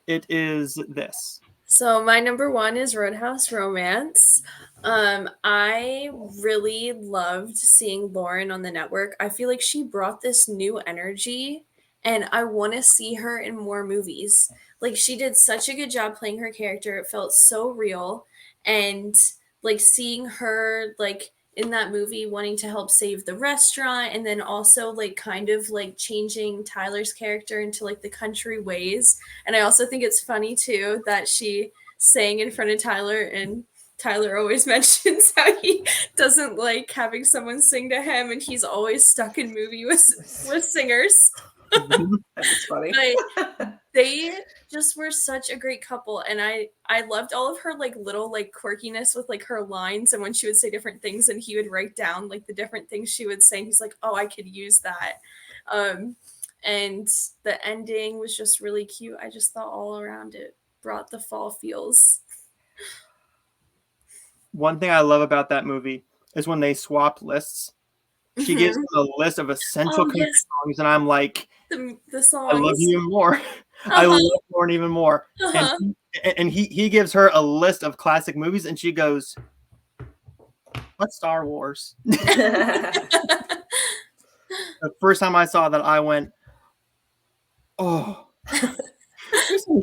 It is this. So my number one is Roadhouse Romance. I really loved seeing Lauren on the network. I feel like she brought this new energy, and I want to see her in more movies. Like, she did such a good job playing her character. It felt so real. And like seeing her like in that movie wanting to help save the restaurant, and then also like kind of like changing Tyler's character into like the country ways. And I also think it's funny too that she sang in front of Tyler, and Tyler always mentions how he doesn't like having someone sing to him, and he's always stuck in movie with singers. That's funny. But they just were such a great couple, and I loved all of her like little like quirkiness with like her lines, and when she would say different things and he would write down like the different things she would say, and he's like, oh, I could use that. And the ending was just really cute. I just thought all around it brought the fall feels. One thing I love about that movie is when they swapped lists. She gives me a list of essential country songs, and I'm like, the songs. I love you even more. I love Lauren even more. And he gives her a list of classic movies, and she goes, what's Star Wars? The first time I saw that, I went, oh.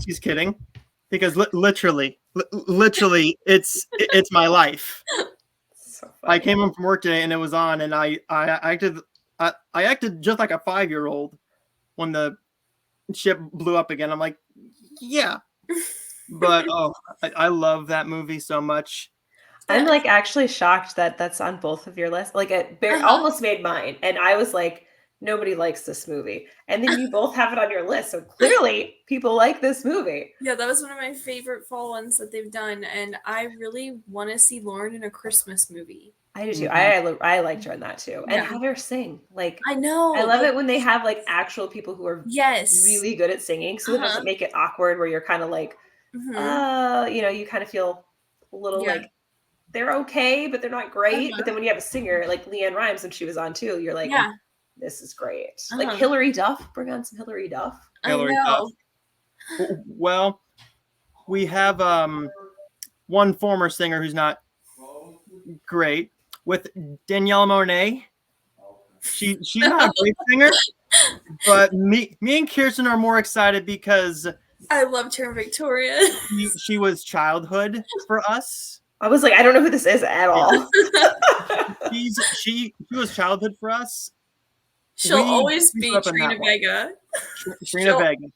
She's kidding. Because literally, it's my life. So I came home from work today and it was on, and I acted just like a 5-year-old when the ship blew up again. I'm like, yeah, but I love that movie so much. I'm like actually shocked that that's on both of your lists. Like it almost made mine, and I was like, nobody likes this movie, and then you both have it on your list, so clearly people like this movie. Yeah, that was one of my favorite fall ones that they've done, and I really want to see Lauren in a Christmas movie. I do too. I liked her in that too, and have her sing. Like, I know, I love it when they have like actual people who are really good at singing, so it doesn't make it awkward where you're kind of like, you kind of feel a little like they're okay, but they're not great. But then when you have a singer like Leanne Rimes, when she was on too, you're like, this is great. Like Hilary Duff, bring on some Hilary Duff. Hilary Duff. Well, we have one former singer who's not great with Danielle Monet. She's not a great singer, But me and Kirstin are more excited because I loved her in Victoria. she was childhood for us. I was like, I don't know who this is at all. She was childhood for us. She'll always we grew be up in Trina that one. Vega. Trina Vega.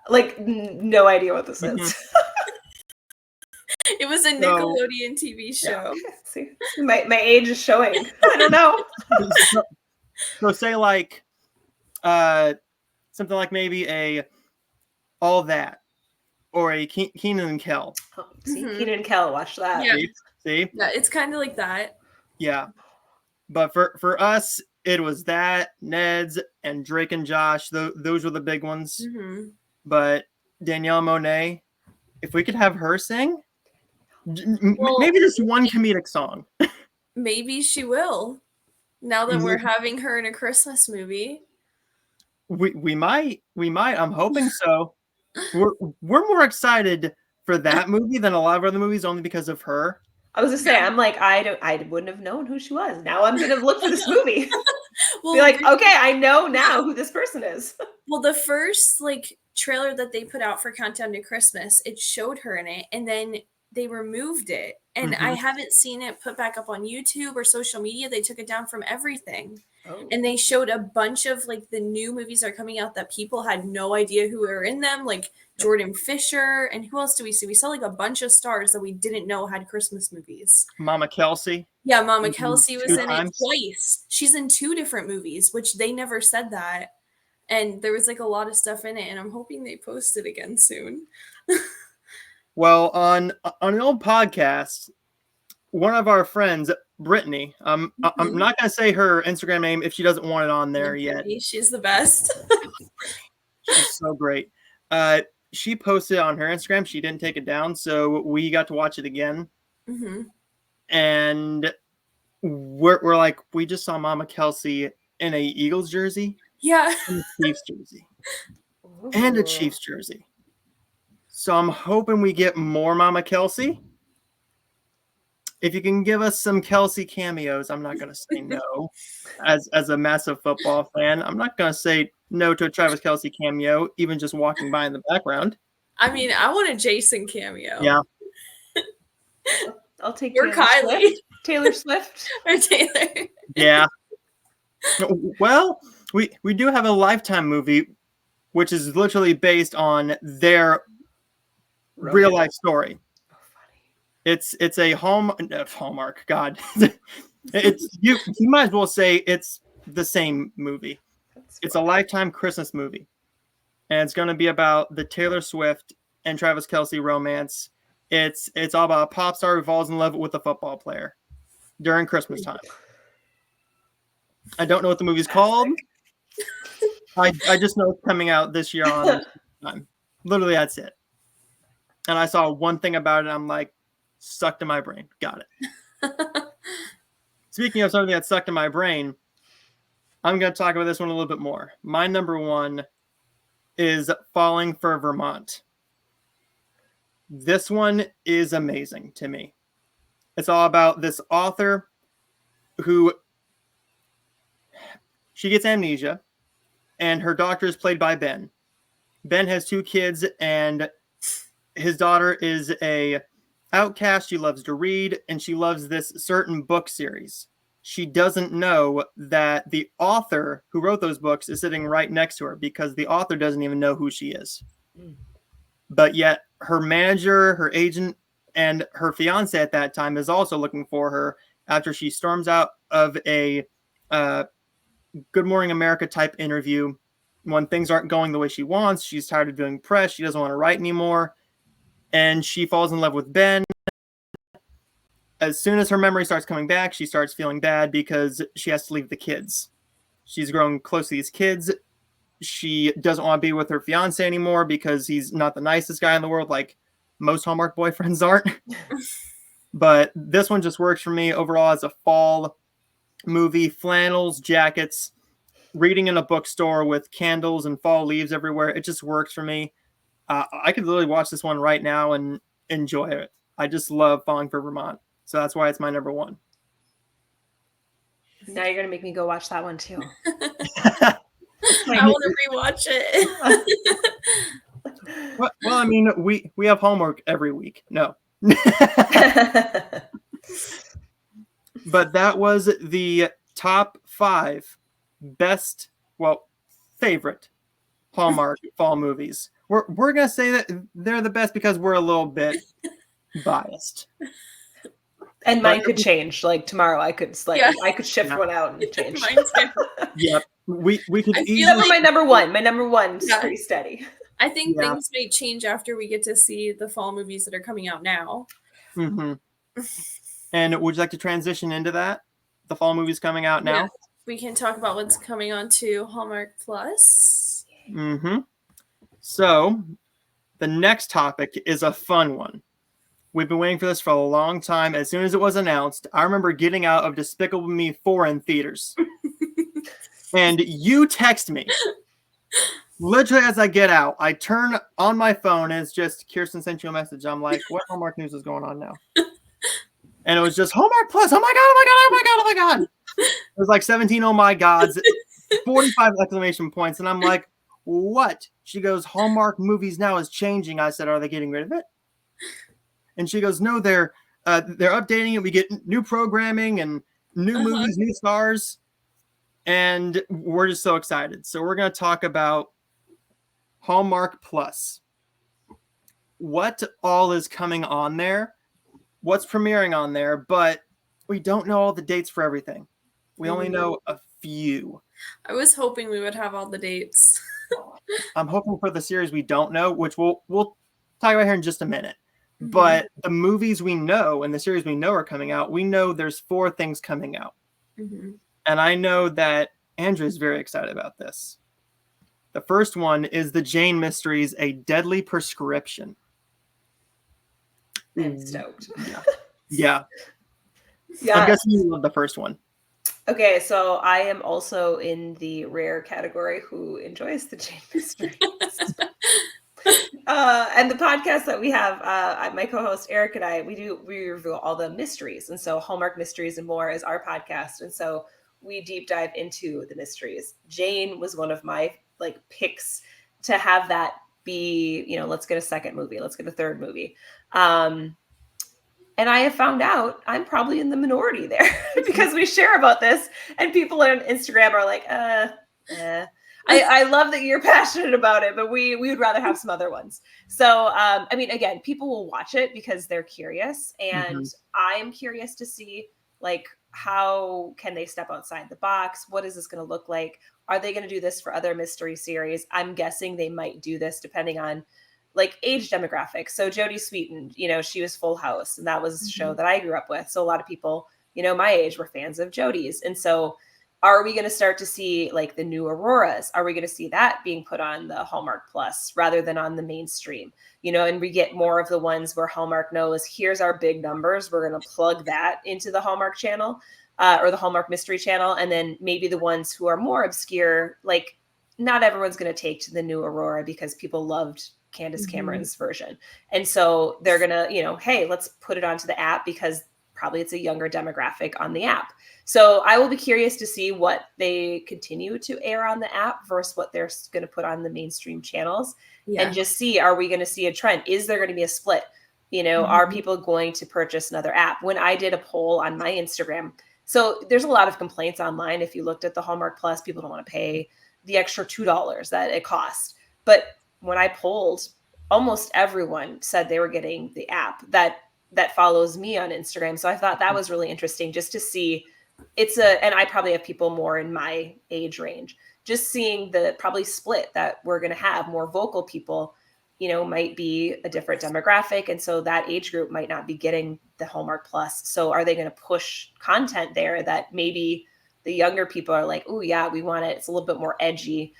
Like, no idea what this is. It was a Nickelodeon TV show. Yeah. See, my age is showing. I don't know. So say like something like maybe a All That or a Kenan and Kel. Oh, see, Kenan and Kel, watch that. Yeah. See? Yeah, it's kind of like that. Yeah. But for us, it was that, Ned's, and Drake and Josh. Those were the big ones. Mm-hmm. But Danielle Monet, if we could have her sing, maybe just one comedic song. Maybe she will. Now that we're having her in a Christmas movie. We might. I'm hoping so. We're more excited for that movie than a lot of other movies only because of her. I was gonna say, I'm like, I wouldn't have known who she was. Now I'm gonna look for this movie. Well, be like, okay, I know now who this person is. Well, the first like trailer that they put out for Countdown to Christmas, it showed her in it, and then they removed it. And I haven't seen it put back up on YouTube or social media. They took it down from everything. Oh. And they showed a bunch of like the new movies that are coming out that people had no idea who were in them, like Jordan Fisher, and who else do we see? We saw like a bunch of stars that we didn't know had Christmas movies. Mama Kelsey. Yeah, Mama Kelsey was in times. it twice. She's in 2 different movies, which they never said that. And there was like a lot of stuff in it, and I'm hoping they post it again soon. Well, on an old podcast, one of our friends, Brittany, I'm not going to say her Instagram name if she doesn't want it on there yet. She's the best. She's so great. She posted it on her Instagram. She didn't take it down, so we got to watch it again. Mm-hmm. And we're like, we just saw Mama Kelsey in a Eagles jersey. Yeah. And a Chiefs jersey. And a Chiefs jersey. So I'm hoping we get more Mama Kelsey. If you can give us some Kelsey cameos, I'm not going to say no. As a massive football fan, I'm not going to say no to a Travis Kelsey cameo, even just walking by in the background. I mean, I want a Jason cameo. Yeah. I'll take or Kylie. Taylor Swift. Or Taylor. Yeah. Well, we do have a Lifetime movie, which is literally based on their real life story. It's a Hallmark. God, it's you might as well say it's the same movie. It's a Lifetime Christmas movie, and it's going to be about the Taylor Swift and Travis Kelsey romance. It's all about a pop star who falls in love with a football player during Christmas time. I don't know what the movie's called. I just know it's coming out this year on time. Literally, that's it. And I saw one thing about it, and I'm like, sucked in my brain. Got it. Speaking of something that sucked in my brain, I'm going to talk about this one a little bit more. My number one is Falling for Vermont. This one is amazing to me. It's all about this author who she gets amnesia, and her doctor is played by Ben. Ben has 2 kids, and his daughter is a outcast. She loves to read, and she loves this certain book series. She doesn't know that the author who wrote those books is sitting right next to her because the author doesn't even know who she is. But yet her manager, her agent, and her fiance at that time is also looking for her after she storms out of a Good Morning America type interview. When things aren't going the way she wants, she's tired of doing press. She doesn't want to write anymore. And she falls in love with Ben. As soon as her memory starts coming back, she starts feeling bad because she has to leave the kids. She's growing close to these kids. She doesn't want to be with her fiance anymore because he's not the nicest guy in the world, like most Hallmark boyfriends aren't. But this one just works for me overall as a fall movie. Flannels, jackets, reading in a bookstore with candles and fall leaves everywhere. It just works for me. I could literally watch this one right now and enjoy it. I just love Falling for Vermont. So that's why it's my number one. Now you're going to make me go watch that one too. I want to rewatch it. Well, I mean, we have homework every week. No. But that was the top 5 best, favorite Hallmark fall movies. We're gonna say that they're the best because we're a little bit biased. And mine could change. Like tomorrow, I could I could shift one out and change. Mine too. Yep, we could easily. Except for my number one. My number one's pretty steady. I think things may change after we get to see the fall movies that are coming out now. Mm-hmm. And would you like to transition into that? The fall movies coming out now? Yeah, we can talk about what's coming on to Hallmark Plus. Mm-hmm. So, the next topic is a fun one. We've been waiting for this for a long time. As soon as it was announced, I remember getting out of Despicable Me 4 in theaters. And you text me. Literally as I get out, I turn on my phone and it's just, Kirstin sent you a message. I'm like, what Hallmark news is going on now? And it was just Hallmark Plus. Oh my God, oh my God, oh my God, oh my God. It was like 17 oh my gods, 45 exclamation points. And I'm like, what? She goes, Hallmark movies now is changing. I said, are they getting rid of it? And she goes, no, they're updating it. We get new programming and new movies, new stars. And we're just so excited. So we're going to talk about Hallmark Plus. What all is coming on there? What's premiering on there? But we don't know all the dates for everything. We only know a few. I was hoping we would have all the dates. I'm hoping for the series we don't know, which we'll talk about here in just a minute. Mm-hmm. But the movies we know and the series we know are coming out, we know there's 4 things coming out. Mm-hmm. And I know that Andrea is very excited about this. The first one is the Jane Mysteries, A Deadly Prescription. I'm stoked. Yeah. I'm guessing you love the first one. Okay, so I am also in the rare category who enjoys the Jane Mysteries. And the podcast that we have, my co-host Eric and I, we review all the mysteries. And so Hallmark Mysteries and More is our podcast. And so we deep dive into the mysteries. Jane was one of my picks to have that be, let's get a second movie. Let's get a third movie. And I have found out I'm probably in the minority there because we share about this and people on Instagram are like, I love that you're passionate about it, but we would rather have some other ones. So, I mean, again, people will watch it because they're curious and I am curious to see how can they step outside the box? What is this going to look like? Are they going to do this for other mystery series? I'm guessing they might do this depending on age demographics. So Jodie Sweetin, she was Full House and that was a show that I grew up with. So a lot of people, my age were fans of Jodie's. And so are we going to start to see the new Auroras? Are we going to see that being put on the Hallmark Plus rather than on the mainstream? And we get more of the ones where Hallmark knows, here's our big numbers. We're going to plug that into the Hallmark channel or the Hallmark Mystery channel. And then maybe the ones who are more obscure, not everyone's going to take to the new Aurora because people loved Candace Cameron's version. And so they're going to, hey, let's put it onto the app because probably it's a younger demographic on the app. So I will be curious to see what they continue to air on the app versus what they're going to put on the mainstream channels and just see, are we going to see a trend? Is there going to be a split? Are people going to purchase another app? When I did a poll on my Instagram, so there's a lot of complaints online. If you looked at the Hallmark Plus, people don't want to pay the extra $2 that it costs. But when I polled, almost everyone said they were getting the app that follows me on Instagram. So I thought that was really interesting just to see and I probably have people more in my age range, just seeing the probably split that we're going to have more vocal people, might be a different demographic. And so that age group might not be getting the Hallmark Plus. So are they going to push content there that maybe the younger people are like, oh yeah, we want it. It's a little bit more edgy.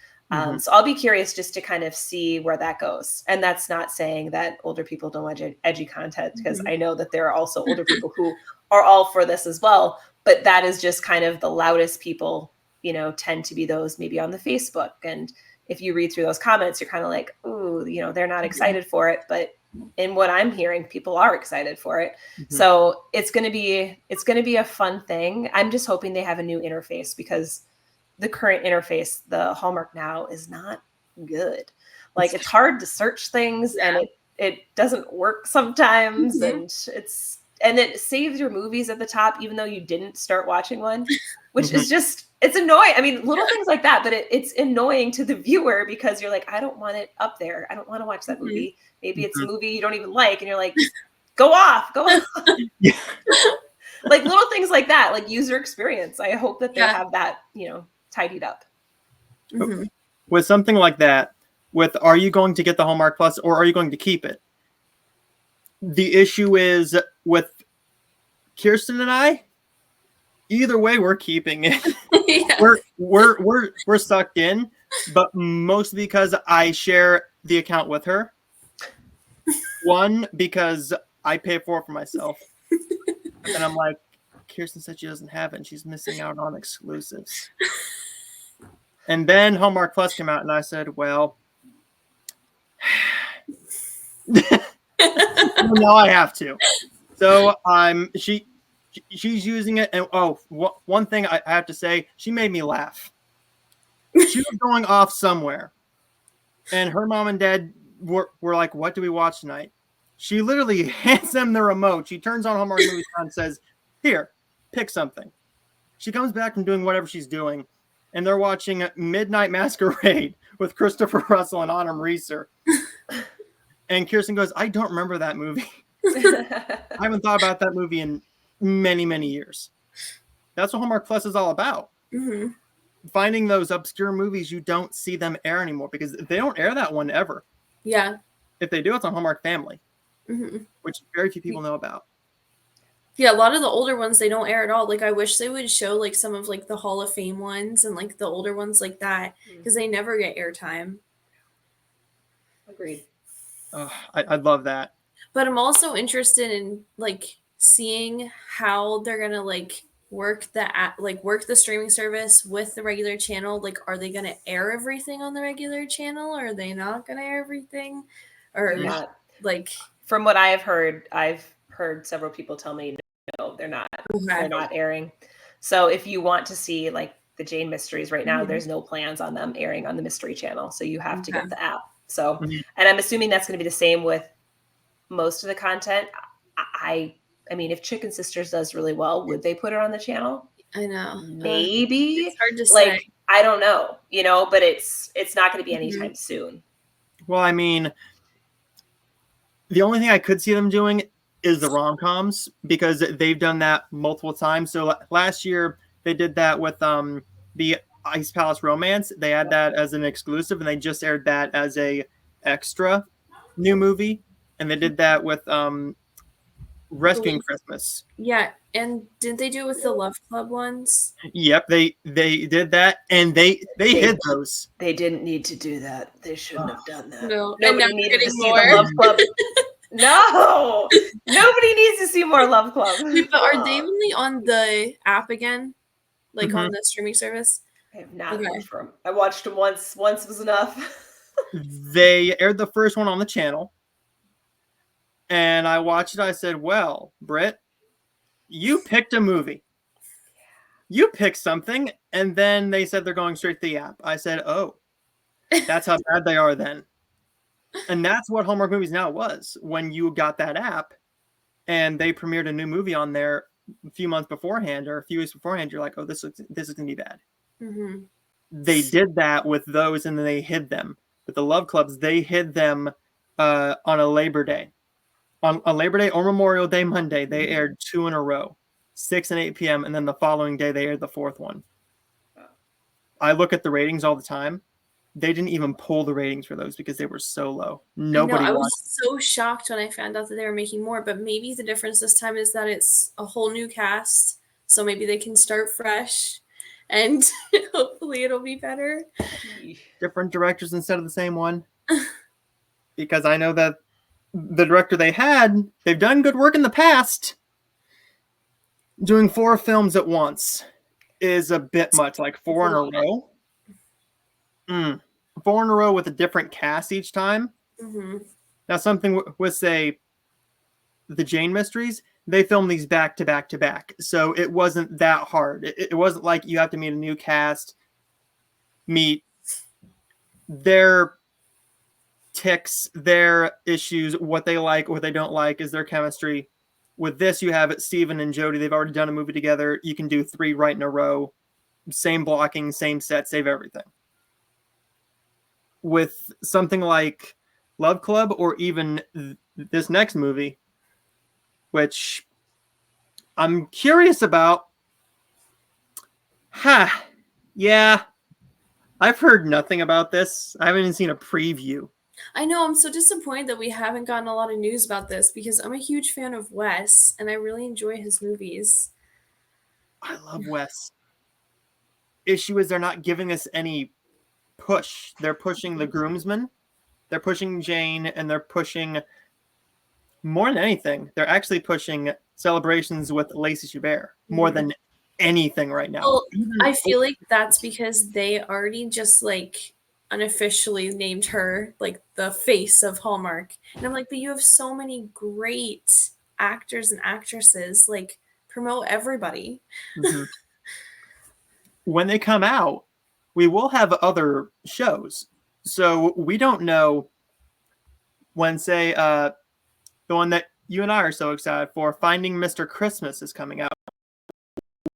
So I'll be curious just to kind of see where that goes. And that's not saying that older people don't watch edgy content because I know that there are also older people who are all for this as well. But that is just kind of the loudest people, tend to be those maybe on the Facebook. And if you read through those comments, you're kind of like, ooh, they're not excited for it. But in what I'm hearing, people are excited for it. So it's going to be a fun thing. I'm just hoping they have a new interface because the current interface, the Hallmark Now, is not good. Like, it's hard to search things, and it doesn't work sometimes, and it saves your movies at the top even though you didn't start watching one, which is just, it's annoying. I mean, little things like that, but it's annoying to the viewer because you're like, I don't want it up there. I don't want to watch that movie. Maybe it's a movie you don't even like, and you're like, just go off. Yeah. Like little things like that, like user experience. I hope that they have that, tidied up. With something like that, are you going to get the Hallmark Plus or are you going to keep it? The issue is with Kirstin and I, either way, we're keeping it. We're sucked in, but mostly because I share the account with her. One, because I pay for it for myself. And I'm like, Kirstin said she doesn't have it and she's missing out on exclusives. And then Hallmark Plus came out and I said, well, now I have to. So she's using it. And one thing I have to say, she made me laugh. She was going off somewhere. And her mom and dad were like, what do we watch tonight? She literally hands them the remote. She turns on Hallmark Movies and says, here, pick something. She comes back from doing whatever she's doing, and they're watching Midnight Masquerade with Christopher Russell and Autumn Reeser. And Kirstin goes, I don't remember that movie. I haven't thought about that movie in many, many years. That's what Hallmark Plus is all about. Finding those obscure movies you don't see them air anymore because they don't air that one ever. Yeah. If they do, it's on Hallmark Family. Which very few people know about. Yeah, a lot of the older ones they don't air at all. Like I wish they would show like some of like the Hall of Fame ones and like the older ones like that because they never get airtime. Agreed. I'd love that. But I'm also interested in like seeing how they're gonna like work the streaming service with the regular channel. Like, are they gonna air everything on the regular channel, or are they not gonna air everything? Or not. Like, from what I've heard several people tell me no, they're not. They're not airing. So if you want to see like the Jane mysteries right now, there's no plans on them airing on the Mystery Channel. So you have to get the app. So, and I'm assuming that's going to be the same with most of the content. I mean, if Chicken Sisters does really well, would they put it on the channel? I know. Maybe. It's hard to say. I don't know, but it's not going to be anytime soon. Well, I mean, the only thing I could see them doing is the rom-coms because they've done that multiple times. So last year they did that with the Ice Palace Romance. They had that as an exclusive, and they just aired that as a extra new movie. And they did that with Rescuing Christmas. Yeah, and didn't they do it with the Love Club ones? Yep, they did that, and they hid those. They didn't need to do that. They shouldn't have done that. No, nobody needed to see the Love Club. No, nobody needs to see more Love Club. Wait, but are they only on the app again, like on the streaming service? I have not watched them. I watched them once. Once was enough. They aired the first one on the channel. And I watched it. I said, well, Britt, you picked a movie. You picked something. And then they said they're going straight to the app. I said, oh, that's how bad they are then. And that's what Hallmark Movies Now was. When you got that app and they premiered a new movie on there a few months beforehand or a few weeks beforehand, you're like, oh, this is going to be bad. They did that with those and then they hid them. With the Love Clubs, they hid them on a Labor Day. On Labor Day or Memorial Day Monday, they aired 2 in a row, 6 and 8 p.m. And then the following day, they aired the 4th one. I look at the ratings all the time. They didn't even pull the ratings for those because they were so low. Nobody I was so shocked when I found out that they were making more. But maybe the difference this time is that it's a whole new cast. So maybe they can start fresh. And hopefully it'll be better. Different directors instead of the same one. Because I know that the director they've done good work in the past. Doing 4 films at once is a bit much, like 4 in a row. 4 in a row with a different cast each time. Now, something with, say, the Jane Mysteries, they filmed these back to back to back. So it wasn't that hard. It wasn't like you have to meet a new cast meet their ticks, their issues, what they like, what they don't like, is their chemistry. With this, you have Steven and Jodie. They've already done a movie together. You can do 3 right in a row. Same blocking, same set, save everything. With something like Love Club or even this next movie, which I'm curious about. Yeah, I've heard nothing about this. I haven't even seen a preview. I know, I'm so disappointed that we haven't gotten a lot of news about this because I'm a huge fan of Wes and I really enjoy his movies. I love Wes. Issue is they're not giving us any push. They're pushing the groomsmen, they're pushing Jane, and they're pushing, more than anything, they're actually pushing Celebrations with Lacey Chabert more than anything right now. Well, I feel like that's because they already just like unofficially named her like the face of Hallmark. And I'm like, but you have so many great actors and actresses, like promote everybody. Mm-hmm. When they come out, we will have other shows. So we don't know when, say, the one that you and I are so excited for, Finding Mr. Christmas, is coming out.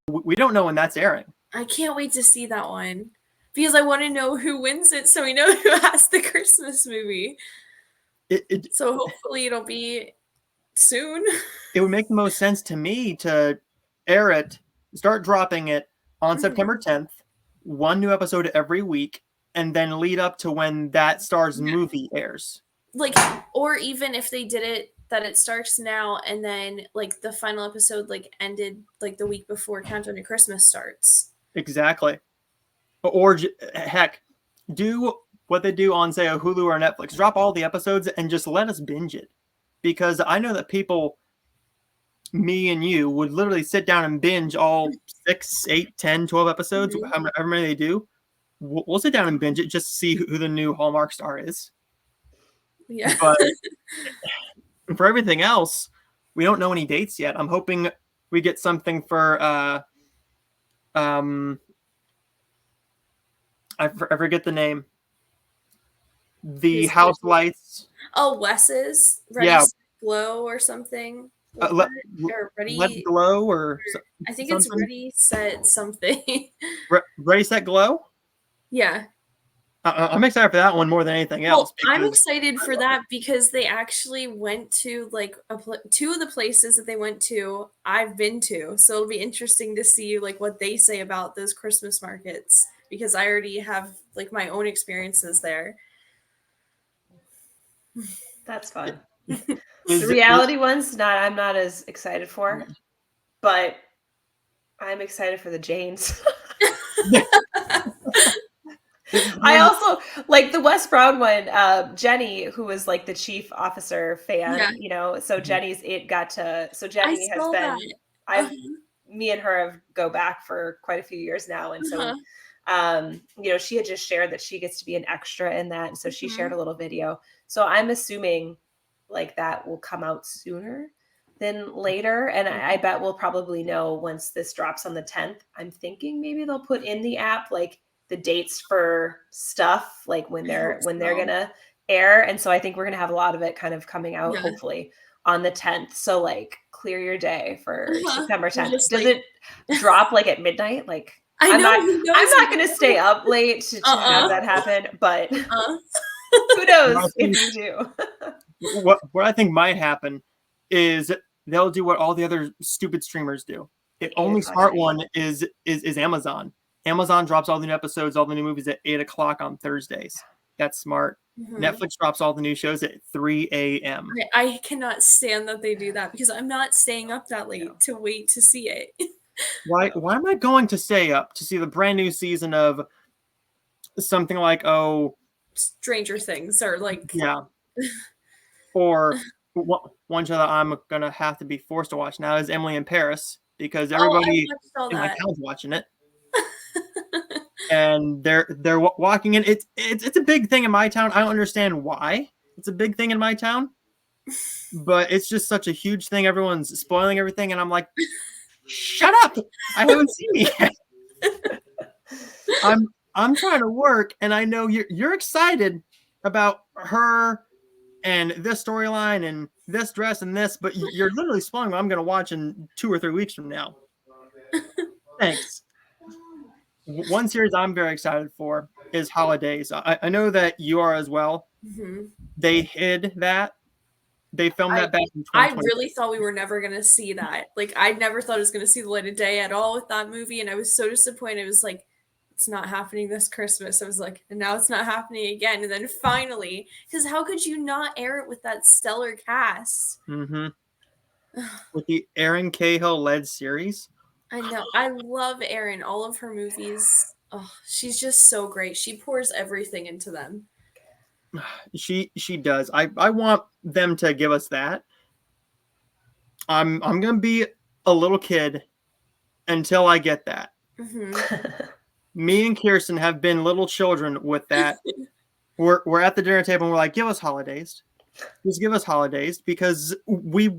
We don't know when that's airing. I can't wait to see that one because I want to know who wins it so we know who has the Christmas movie. So hopefully it'll be soon. It would make the most sense to me to air it, start dropping it on September 10th, 1 new episode every week, and then lead up to when that star's movie airs. Like, or even if they did it that it starts now and then like the final episode like ended like the week before Countdown to Christmas starts. Exactly. Or heck, do what they do on, say, a Hulu or Netflix. Drop all the episodes and just let us binge it. Because I know that people, me and you, would literally sit down and binge all 6, 8, 10, 12 episodes, however many they do. We'll sit down and binge it just to see who the new Hallmark star is. Yeah. But for everything else, we don't know any dates yet. I'm hoping we get something for I forget the name. The House Lights. Oh, Wes's Ready Set Glow or something. Let Ready Glow or I think something? it's Ready Set something. Ready Set Glow? Yeah. I'm excited for that one more than anything else. Well, I'm excited for that because they actually went to like 2 of the places that they went to I've been to. So it'll be interesting to see like what they say about those Christmas markets because I already have like my own experiences there. That's fun. The reality ones, I'm not as excited for, but I'm excited for the Janes. I also like the Wes Brown one. Jenny, who was like the chief officer fan, you know, so Jenny's Jenny has been, me and her have go back for quite a few years now. And so, you know, she had just shared that she gets to be an extra in that. And so she shared a little video. So I'm assuming like that will come out sooner than later. And I bet we'll probably know once this drops on the 10th. I'm thinking maybe they'll put in the app, like the dates for stuff, like when they're gonna air. And so I think we're gonna have a lot of it kind of coming out hopefully on the 10th. So like clear your day for September 10th. Does it drop like at midnight? Like I'm not gonna stay up late to have that happen, but who knows if you do. What I think might happen is they'll do what all the other stupid streamers do. The only smart one is Amazon. Amazon drops all the new episodes, all the new movies at 8 o'clock on Thursdays. That's smart. Netflix drops all the new shows at 3 a.m. I cannot stand that they do that because I'm not staying up that late to wait to see it. Why am I going to stay up to see the brand new season of something like Stranger Things or like or one show that I'm gonna have to be forced to watch now is Emily in Paris because everybody in my town's watching it. And they're walking in. It's a big thing in my town. I don't understand why it's a big thing in my town, but it's just such a huge thing. Everyone's spoiling everything, and I'm like, shut up! I haven't seen it yet. I'm trying to work, and I know you're excited about her and this storyline and this dress and this, but you're literally spoiling what I'm going to watch in 2 or 3 weeks from now. Thanks. One series I'm very excited for is Holidays. I know that you are as well. Mm-hmm. They hid that. They filmed that back in I 2020. really thought we were never going to see that. Like, I never thought it was going to see the light of day at all with that movie, and I was so disappointed. It was like, it's not happening this Christmas. I was like, and now it's not happening again. And then finally, because how could you not air it with that stellar cast? Mm-hmm. With the Erin Cahill-led series. I know. I love Erin. All of her movies. Oh, she's just so great. She pours everything into them. She does. I want them to give us that. I'm gonna be a little kid until I get that. Mm-hmm. Me and Kirstin have been little children with that. We're at the dinner table and we're like, give us Holidays. Just give us Holidays, because we've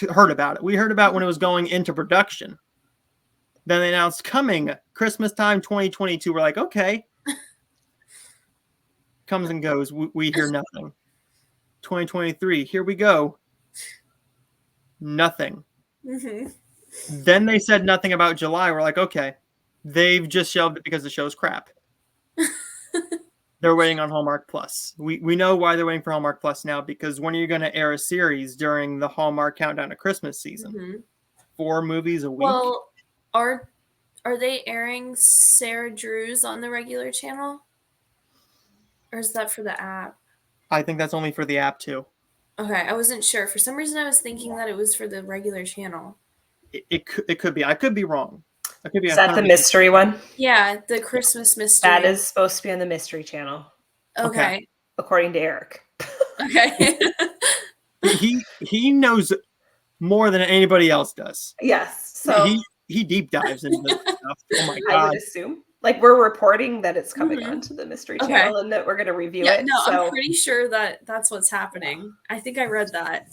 heard about it. We heard about when it was going into production. Then they announced coming Christmas time 2022. We're like, okay. Comes and goes. We hear nothing. 2023, here we go. Nothing. Mm-hmm. Then they said nothing about July. We're like, okay. They've just shelved it because the show's crap. They're waiting on Hallmark Plus. We know why they're waiting for Hallmark Plus now, because when are you going to air a series during the Hallmark countdown to Christmas season? Mm-hmm. 4 movies a week? Well, are they airing Sarah Drew's on the regular channel? Or is that for the app? I think that's only for the app too. Okay, I wasn't sure. For some reason, I was thinking that it was for the regular channel. It could be. I could be wrong. I could be. Is that the mystery one? Yeah, the Christmas mystery. That is supposed to be on the Mystery Channel. Okay. According to Eric. Okay. he knows more than anybody else does. Yes. So he deep dives into this stuff. Oh my God. I would assume. Like, we're reporting that it's coming Mm-hmm. onto the Mystery Channel and that we're going to review it. No, so I'm pretty sure that that's what's happening. I think I read that.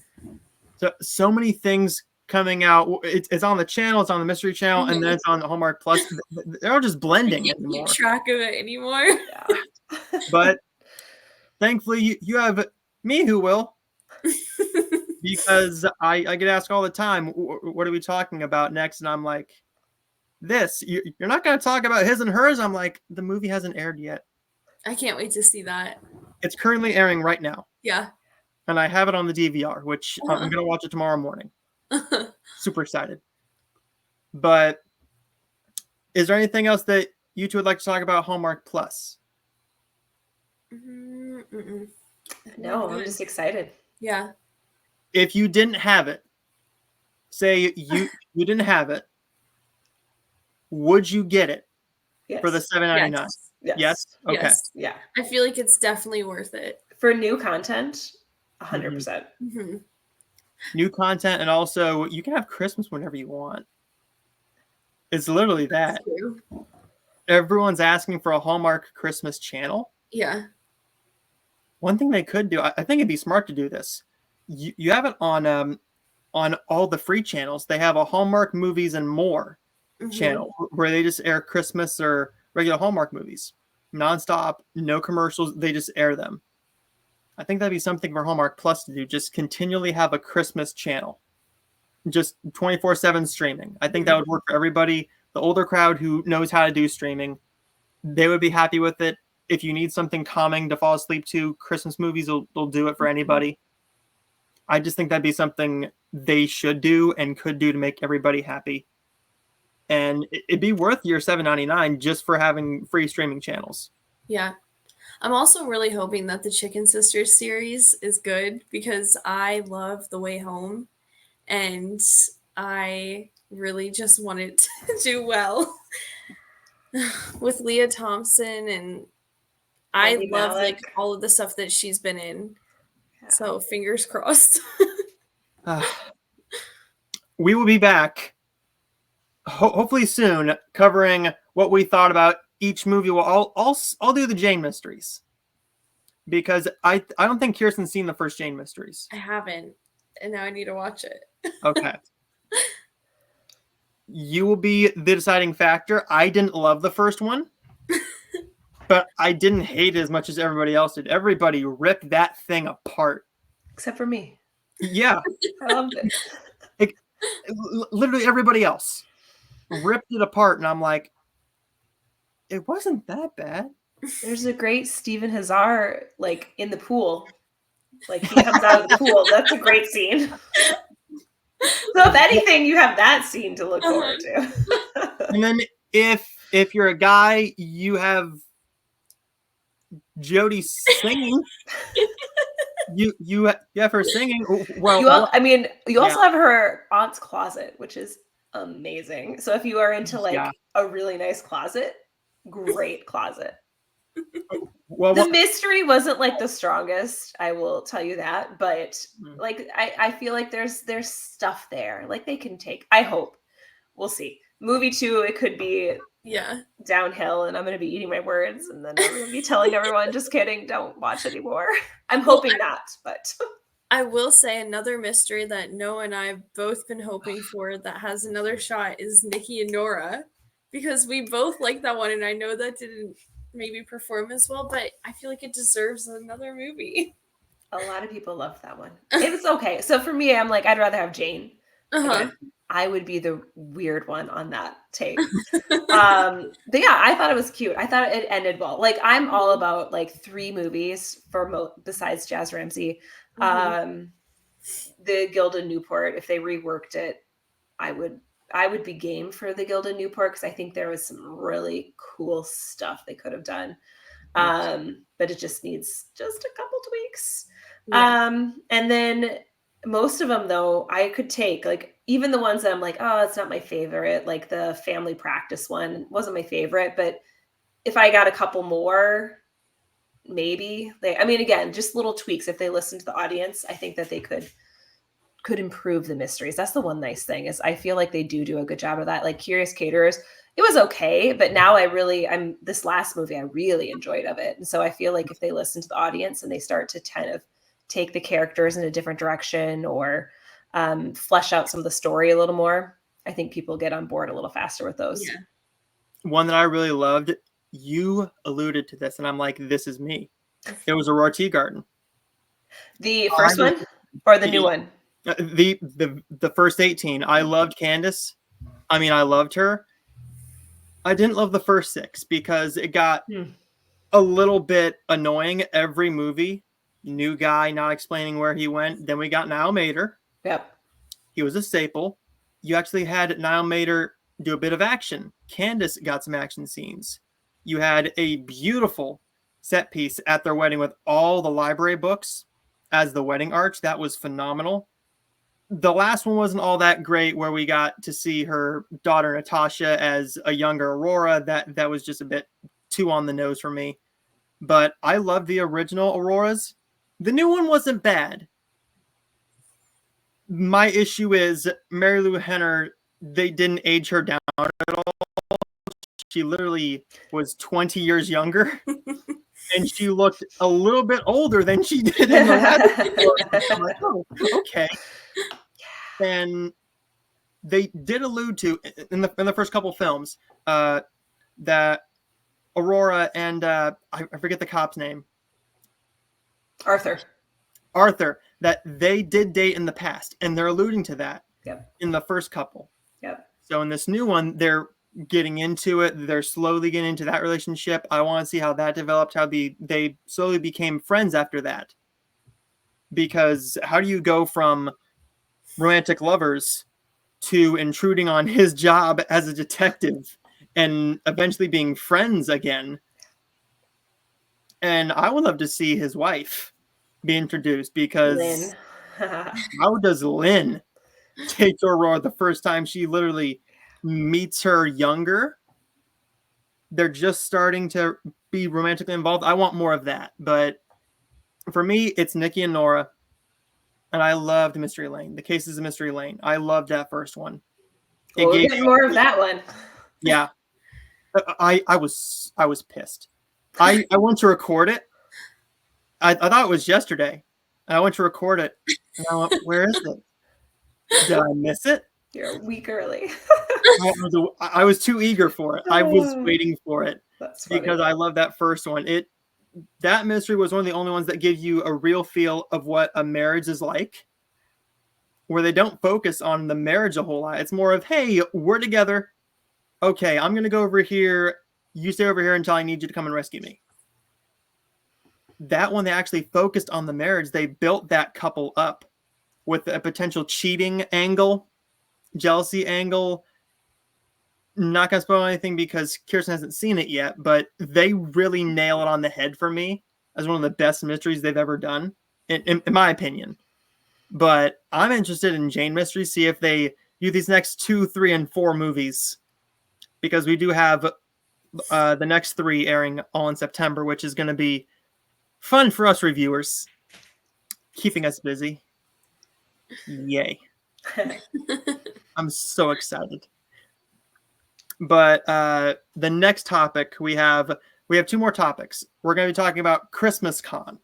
So many things coming out. It's on the channel, it's on the Mystery Channel, and then it's on the Hallmark Plus. They're all just blending I can't anymore. keep track of it anymore. Yeah. But thankfully, you have me who will, because I get asked all the time, what are we talking about next? And I'm like, this. You're not going to talk about his and hers? I'm like, the movie hasn't aired yet. I can't wait to see that. It's currently airing right now. Yeah. And I have it on the DVR, which I'm going to watch it tomorrow morning. Super excited. But is there anything else that you two would like to talk about Hallmark Plus? Mm-mm. No, I'm just excited. Yeah. If you didn't have it, say you didn't have it, would you get it for the $7.99? Yes. Okay. Yes. Yeah. I feel like it's definitely worth it. For new content, 100%. Mm-hmm. New content, and also you can have Christmas whenever you want. It's literally that. That's true. Everyone's asking for a Hallmark Christmas channel. Yeah. One thing they could do, I think it'd be smart to do this. You have it on all the free channels. They have a Hallmark Movies and More channel where they just air Christmas or regular Hallmark movies nonstop, no commercials. They just air them. I think that'd be something for Hallmark Plus to do. Just continually have a Christmas channel, just 24/7 streaming. I think that would work for everybody. The older crowd who knows how to do streaming, they would be happy with it. If you need something calming to fall asleep to, Christmas movies will do it for anybody. I just think that'd be something they should do and could do to make everybody happy. And it'd be worth your $7.99 just for having free streaming channels. Yeah. I'm also really hoping that the Chicken Sisters series is good, because I love The Way Home and I really just want it to do well with Leah Thompson, and I Andy love Malick. like all of the stuff that she's been in. Yeah. So fingers crossed. We will be back hopefully soon, covering what we thought about each movie. Well, I'll do the Jane mysteries, because I don't think Kirstin's seen the first Jane mysteries. I haven't, and now I need to watch it. Okay. You will be the deciding factor. I didn't love the first one. but I didn't hate it as much as everybody else did. Everybody ripped that thing apart. Except for me. Yeah. I loved it. Literally everybody else ripped it apart, and I'm like, it wasn't that bad. There's a great Stephen Hazard, like, in the pool. Like, he comes out of the pool. That's a great scene. So if anything, you have that scene to look forward to. And then if you're a guy, you have Jodie singing. you have her singing. Well, you also have her aunt's closet, which is amazing. So if you are into like a really nice closet, great closet. The mystery wasn't like the strongest, I will tell you that, but like I feel like there's stuff there. Like they can take. I hope. We'll see. Movie 2, it could be downhill, and I'm going to be eating my words, and then I'm going to be telling everyone, just kidding, don't watch anymore. I'm hoping not, but I will say another mystery that Noah and I have both been hoping for that has another shot is Nikki and Nora, because we both like that one, and I know that didn't maybe perform as well, but I feel like it deserves another movie. A lot of people loved that one. It was okay. So for me, I'm like, I'd rather have Jane. I would be the weird one on that tape. But yeah, I thought it was cute. I thought it ended well. Like, I'm all about like 3 movies besides Jazz Ramsey. The Gilda Newport, if they reworked it, I would be game for the Gilda Newport, because I think there was some really cool stuff they could have done. But it just needs just a couple tweaks. And then most of them, though, I could take, like, even the ones that I'm like, oh, it's not my favorite, like the family practice one wasn't my favorite, but if I got a couple more, maybe again, just little tweaks. If they listen to the audience, I think that they could improve the mysteries. That's the one nice thing, is I feel like they do a good job of that. Like Curious Caterers, it was okay, but now this last movie, I really enjoyed of it. And so I feel like if they listen to the audience and they start to kind of take the characters in a different direction, or flesh out some of the story a little more, I think people get on board a little faster with those. Yeah. One that I really loved, you alluded to this, and I'm like, this is me. It was Aurora Teagarden. The first one or the new one? The first 18. I loved Candace. I loved her. I didn't love the first 6 because it got a little bit annoying every movie. New guy not explaining where he went. Then we got Niall Mater. Yep. He was a staple. You actually had Niall Mater do a bit of action. Candace got some action scenes. You had a beautiful set piece at their wedding with all the library books as the wedding arch. That was phenomenal. The last one wasn't all that great, where we got to see her daughter Natasha as a younger Aurora. That was just a bit too on the nose for me. But I loved the original Auroras. The new one wasn't bad. My issue is Mary Lou Henner, they didn't age her down at all. She literally was 20 years younger. And she looked a little bit older than she did in the last. I'm like, oh, okay. And they did allude to in the first couple films that Aurora and I forget the cop's name. Arthur, that they did date in the past, and they're alluding to that in the first couple. Yep. So in this new one, they're getting into it. They're slowly getting into that relationship. I want to see how that developed, how they slowly became friends after that. Because how do you go from romantic lovers to intruding on his job as a detective and eventually being friends again? And I would love to see his wife be introduced, because Lynn. How does Lynn take to Aurora the first time she literally meets her younger? They're just starting to be romantically involved. I want more of that. But for me, it's Nikki and Nora. And I loved Mystery Lane. The Cases of Mystery Lane. I loved that first one. We'll get more of that one. Yeah. I was pissed. I went to record it. I thought it was yesterday. And I went to record it. And I went, where is it? Did I miss it? You're a week early. I was too eager for it. I was waiting for it. That's funny. because I love that first one. That mystery was one of the only ones that give you a real feel of what a marriage is like, where they don't focus on the marriage a whole lot. It's more of, hey, we're together. Okay, I'm going to go over here. You stay over here until I need you to come and rescue me. That one, they actually focused on the marriage. They built that couple up with a potential cheating angle, jealousy angle. Not going to spoil anything because Kirstin hasn't seen it yet, but they really nail it on the head for me as one of the best mysteries they've ever done, in my opinion. But I'm interested in Jane mysteries, see if they do these next 2, 3, and 4 movies, because we do have the next 3 airing all in September, which is going to be fun for us reviewers, keeping us busy. Yay. I'm so excited. But the next topic we have 2 more topics. We're going to be talking about Christmas Con.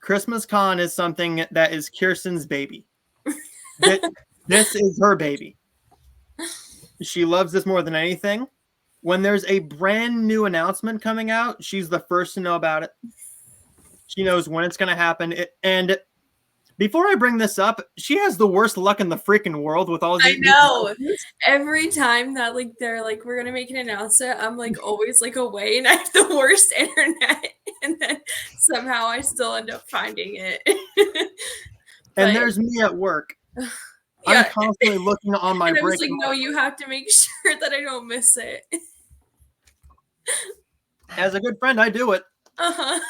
Christmas Con is something that is Kirstin's baby. This is her baby. She loves this more than anything. When there's a brand new announcement coming out, she's the first to know about it. She knows when it's going to happen. And before I bring this up, she has the worst luck in the freaking world with all these. I know. Every time that like they're like, we're gonna make an announcement, I'm like always like away and I have the worst internet, and then somehow I still end up finding it. And there's me at work. Yeah. I'm constantly looking on my and I was break. like, no, you have to make sure that I don't miss it. As a good friend, I do it. Uh-huh.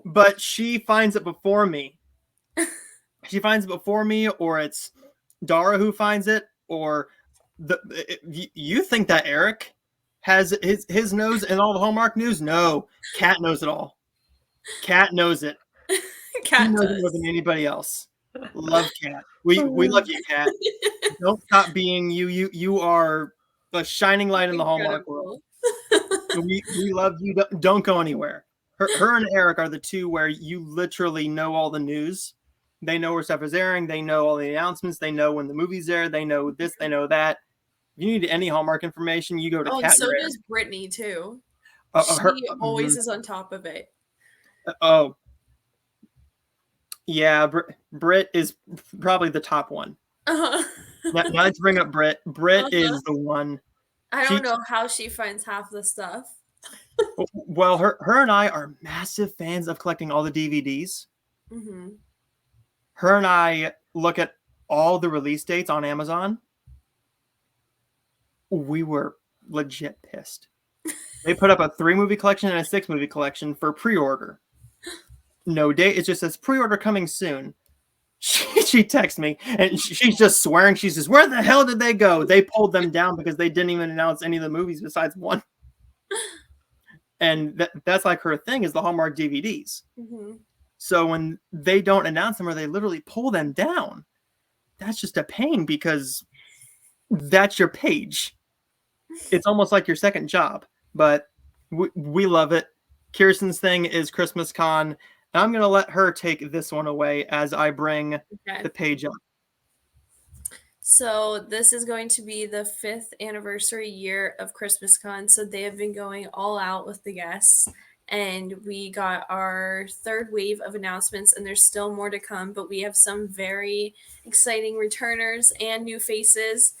But she finds it before me. She finds it before me, or it's Dara who finds it, or you think that Eric has his nose in all the Hallmark news? No, Kat knows it all. Kat knows it. Kat knows does. it more than anybody else. Love Kat. We love you, Kat. Don't stop being you. You are a shining light in the Hallmark world. We love you. Don't go anywhere. Her and Eric are the 2 where you literally know all the news. They know where stuff is airing. They know all the announcements. They know when the movie's there. They know this. They know that. If you need any Hallmark information, you go to Kat. And so does Brittany too. She always is on top of it. Oh, yeah. Britt is probably the top one. Uh-huh. Now let's bring up Britt. Britt is the one. I don't know how she finds half the stuff. Well, her and I are massive fans of collecting all the DVDs. Mm-hmm. Her and I look at all the release dates on Amazon. We were legit pissed. They put up a 3-movie collection and a 6-movie collection for pre-order. No date. It just says pre-order coming soon. She texts me and she's just swearing. She says, "Where the hell did they go?" They pulled them down because they didn't even announce any of the movies besides one. And that's like her thing, is the Hallmark DVDs. Mm-hmm. So when they don't announce them or they literally pull them down, that's just a pain because that's your page. It's almost like your second job, but we love it. Kirstin's thing is Christmas Con. And I'm going to let her take this one away as I bring the page up. So this is going to be the 5th anniversary year of Christmas Con. So they have been going all out with the guests. And we got our 3rd wave of announcements, and there's still more to come. But we have some very exciting returners and new faces.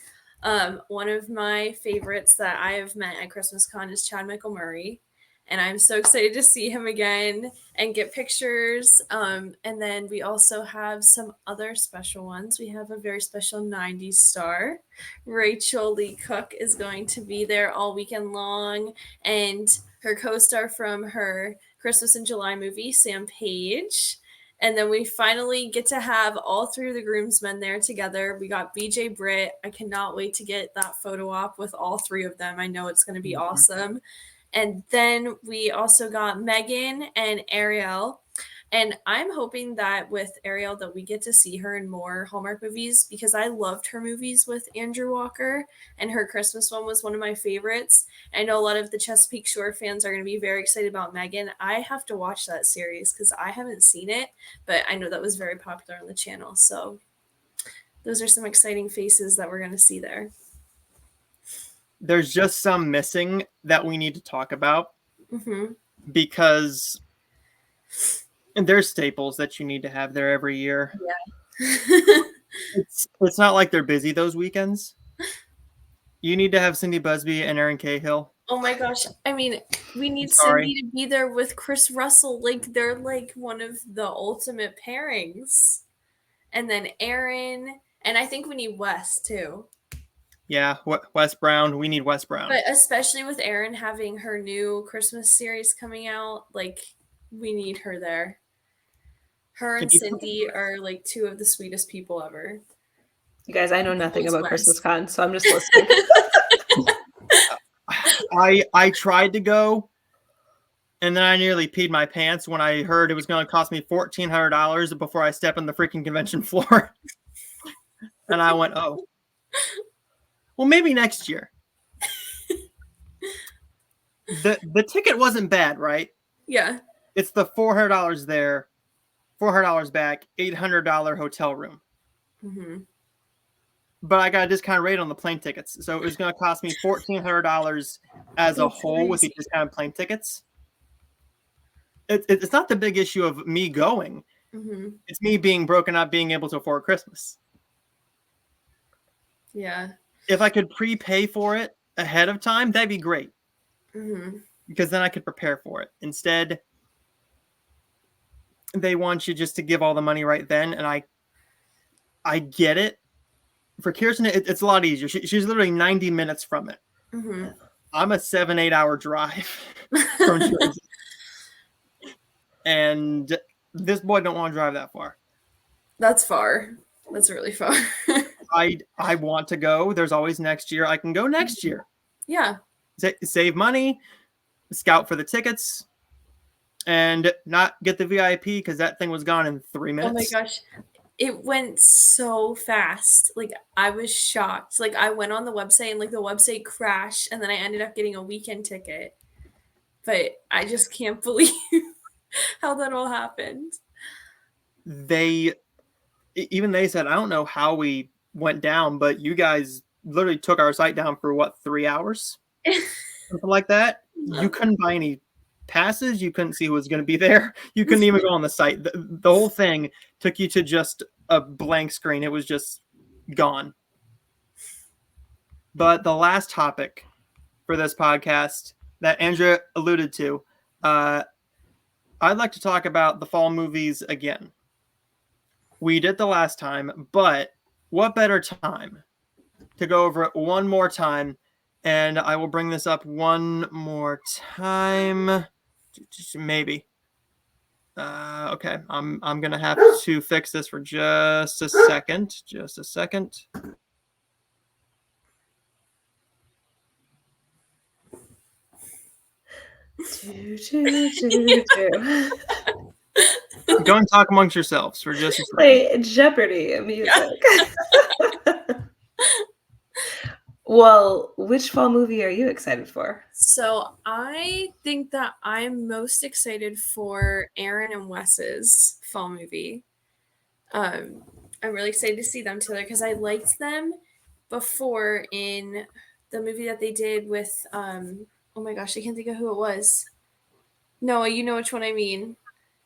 One of my favorites that I have met at Christmas Con is Chad Michael Murray. And I'm so excited to see him again and get pictures. And then we also have some other special ones. We have a very special 90s star. Rachel Lee Cook is going to be there all weekend long. And her co-star from her Christmas in July movie, Sam Page. And then we finally get to have all 3 of the groomsmen there together. We got BJ Britt. I cannot wait to get that photo op with all 3 of them. I know it's going to be awesome. And then we also got Megan and Ariel. And I'm hoping that with Ariel that we get to see her in more Hallmark movies, because I loved her movies with Andrew Walker, and her Christmas one was one of my favorites. I know a lot of the Chesapeake Shore fans are going to be very excited about Megan. I have to watch that series because I haven't seen it, but I know that was very popular on the channel. So those are some exciting faces that we're going to see there. there's just some missing that we need to talk about Mm-hmm. because there's staples that you need to have there every year. Yeah. It's not like they're busy those weekends. You need to have Cindy Busby and Erin Cahill. Oh my gosh. I mean, we I'm need sorry. Cindy to be there with Chris Russell. Like, they're like one of the ultimate pairings. And then Aaron, and I think we need Wes too. Yeah, Wes Brown. We need Wes Brown. But especially with Erin having her new Christmas series coming out, like, we need her there. Her and Cindy are like two of the sweetest people ever. You guys, I know nothing about Wes. Christmas Con, so I'm just listening. I tried to go, and then I nearly peed my pants when I heard it was going to cost me $1,400 before I step on the freaking convention floor. And I went, oh, well, maybe next year. The ticket wasn't bad, right? Yeah. It's the $400 there, $400 back, $800 hotel room. Mm-hmm. But I got a discount rate on the plane tickets, so it was going to cost me $1,400 as a whole with the discounted plane tickets. It's not the big issue of me going. Mm-hmm. It's me being broke and not being able to afford Christmas. Yeah. If I could prepay for it ahead of time, that'd be great. Mm-hmm. Because then I could prepare for it. Instead, they want you just to give all the money right then, and I get it. For Kirstin, it's a lot easier. She's literally 90 minutes from it. Mm-hmm. I'm a 7-8 hour drive from Jersey. And this boy don't want to drive that far. That's far. That's really far. I want to go. There's always next year. I can go next year. Yeah. Save money, scout for the tickets, and not get the VIP because that thing was gone in 3 minutes. Oh my gosh. It went so fast. Like, I was shocked. Like, I went on the website and like the website crashed, and then I ended up getting a weekend ticket. But I just can't believe how that all happened. They said, I don't know how we went down, but you guys literally took our site down for what, 3 hours? Something like that. You couldn't buy any passes. You couldn't see who was going to be there. You couldn't even go on the site. The whole thing took you to just a blank screen. It was just gone. But the last topic for this podcast that Andrea alluded to, I'd like to talk about the fall movies again. We did the last time, but what better time to go over it one more time? And I will bring this up one more time. Maybe. Okay, I'm gonna have to fix this for just a second. Just a second. Go and talk amongst yourselves for just a second. Play Jeopardy music. Well, which fall movie are you excited for? So I think that I'm most excited for Aaron and Wes's fall movie. I'm really excited to see them together because I liked them before in the movie that they did with oh my gosh, I can't think of who it was. No, you know which one I mean.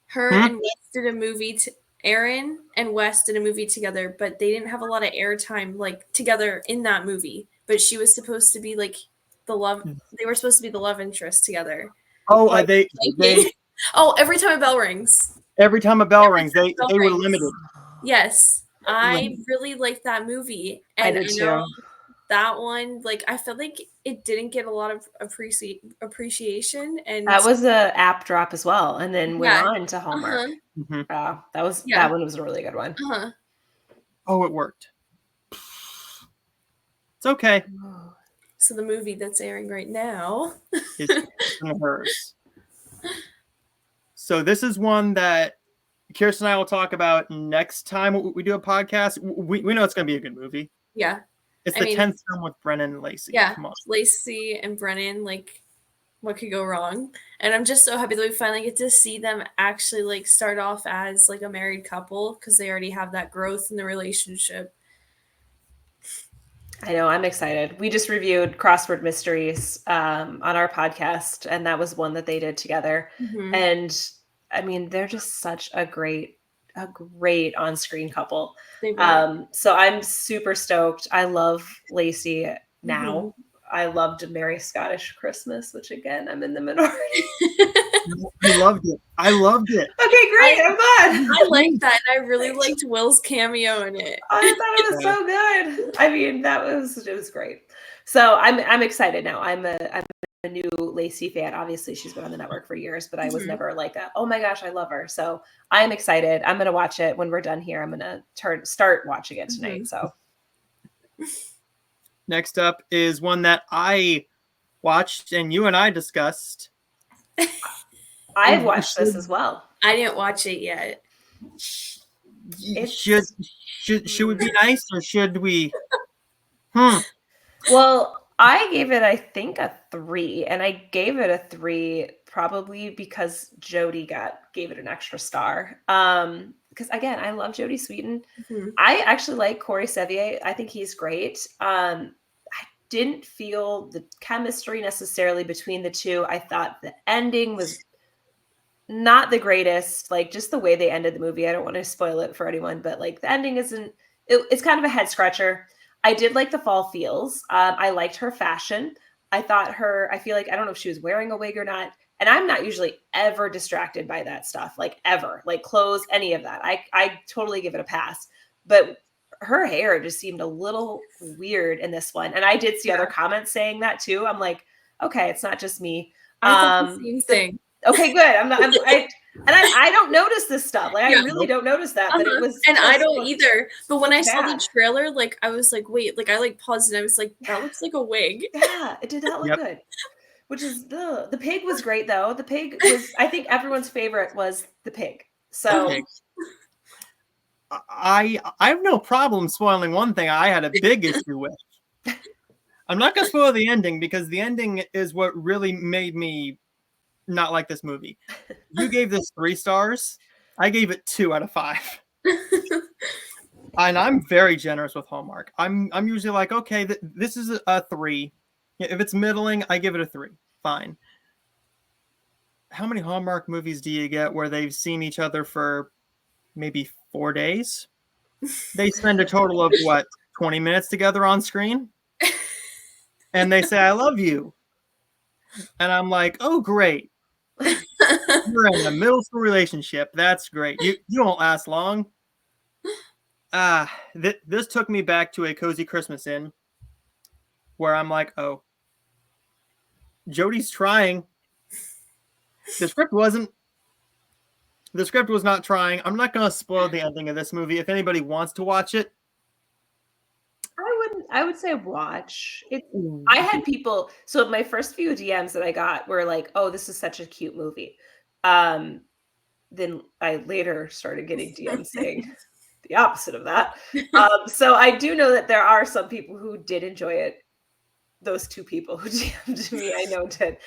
Her and Wes did a movie. Aaron and Wes did a movie together, but they didn't have a lot of airtime like together in that movie. But she was supposed to be like the love. They were supposed to be the love interest together. Oh, like, they Oh, every time a bell rings. Every time a bell rings, they were limited. Yes, I really liked that movie, and I did too. That one, like, I felt like it didn't get a lot of appreciation, and that was a app drop as well, and then went on to Hallmark. Mm-hmm. That one was a really good one. Oh, it worked. It's okay. So the movie that's airing right now is hers. So this is one that Kirstin and I will talk about next time we do a podcast. We know it's going to be a good movie. Yeah. It's the 10th film with Brennan and Lacey. Yeah, Lacey and Brennan, like, what could go wrong? And I'm just so happy that we finally get to see them actually, like, start off as, like, a married couple because they already have that growth in the relationship. I know, I'm excited. We just reviewed Crossword Mysteries on our podcast, and that was one that they did together. Mm-hmm. And I mean, they're just such a great on-screen couple. They really. So I'm super stoked. I love Lacey Mm-hmm. now. I loved Merry Scottish Christmas, which again, I'm in the minority. I loved it. I loved it. Okay, great. I'm glad. I like that, and I really liked Will's cameo in it. I thought it was Yeah. so good. I mean, it was great. So I'm excited now. I'm a new Lacey fan. Obviously, she's been on the network for years, but I was Mhm. never like oh my gosh, I love her. So I'm excited. I'm gonna watch it when we're done here. I'm gonna start watching it tonight. Mhm. So Next up is one that I watched and you and I discussed. I've watched this as well. I didn't watch it yet. Should we be nice or should we? Well, I gave it, I think, a 3, and I gave it a 3 probably because Jodie gave it an extra star. Because again, I love Jodie Sweetin. Mhm. I actually like Corey Sevier. I think he's great. I didn't feel the chemistry necessarily between the two. I thought the ending was not the greatest, like just the way they ended the movie. I don't want to spoil it for anyone, but like the ending it's kind of a head scratcher. I did like the fall feels. I liked her fashion. I feel like, I don't know if she was wearing a wig or not. And I'm not usually ever distracted by that stuff, like ever, like clothes, any of that. I totally give it a pass. But her hair just seemed a little weird in this one. And I did see other comments saying that too. I'm like, okay, it's not just me. I thought the same thing. Okay, good. I don't notice this stuff. Like I really don't notice that, but it was. And I don't either. But when I saw bad. the trailer, like I was like, wait, like I like paused and I was like, that looks like a wig. Yeah, it did not look good. Which is the pig was great though. The pig was, I think everyone's favorite was the pig. So I have no problem spoiling one thing I had a big issue with. I'm not gonna spoil the ending because the ending is what really made me not like this movie. You gave this 3 stars. I gave it 2 out of 5. And I'm very generous with Hallmark. I'm usually like, okay, this is a 3. If it's middling, I give it a 3. Fine. How many Hallmark movies do you get where they've seen each other for maybe 4 days? They spend a total of 20 minutes together on screen? And they say, I love you. And I'm like, oh, great. You're in a middle school relationship. That's great. You won't last long. This took me back to A Cozy Christmas Inn, where I'm like, oh, Jodie's trying. The script wasn't. The script was not trying. I'm not going to spoil the ending of this movie. If anybody wants to watch it, I would say watch it. I had people. So my first few DMs that I got were like, "Oh, this is such a cute movie." Then I later started getting DMs saying the opposite of that. So I do know that there are some people who did enjoy it. Those 2 people who DM'd me, I know did.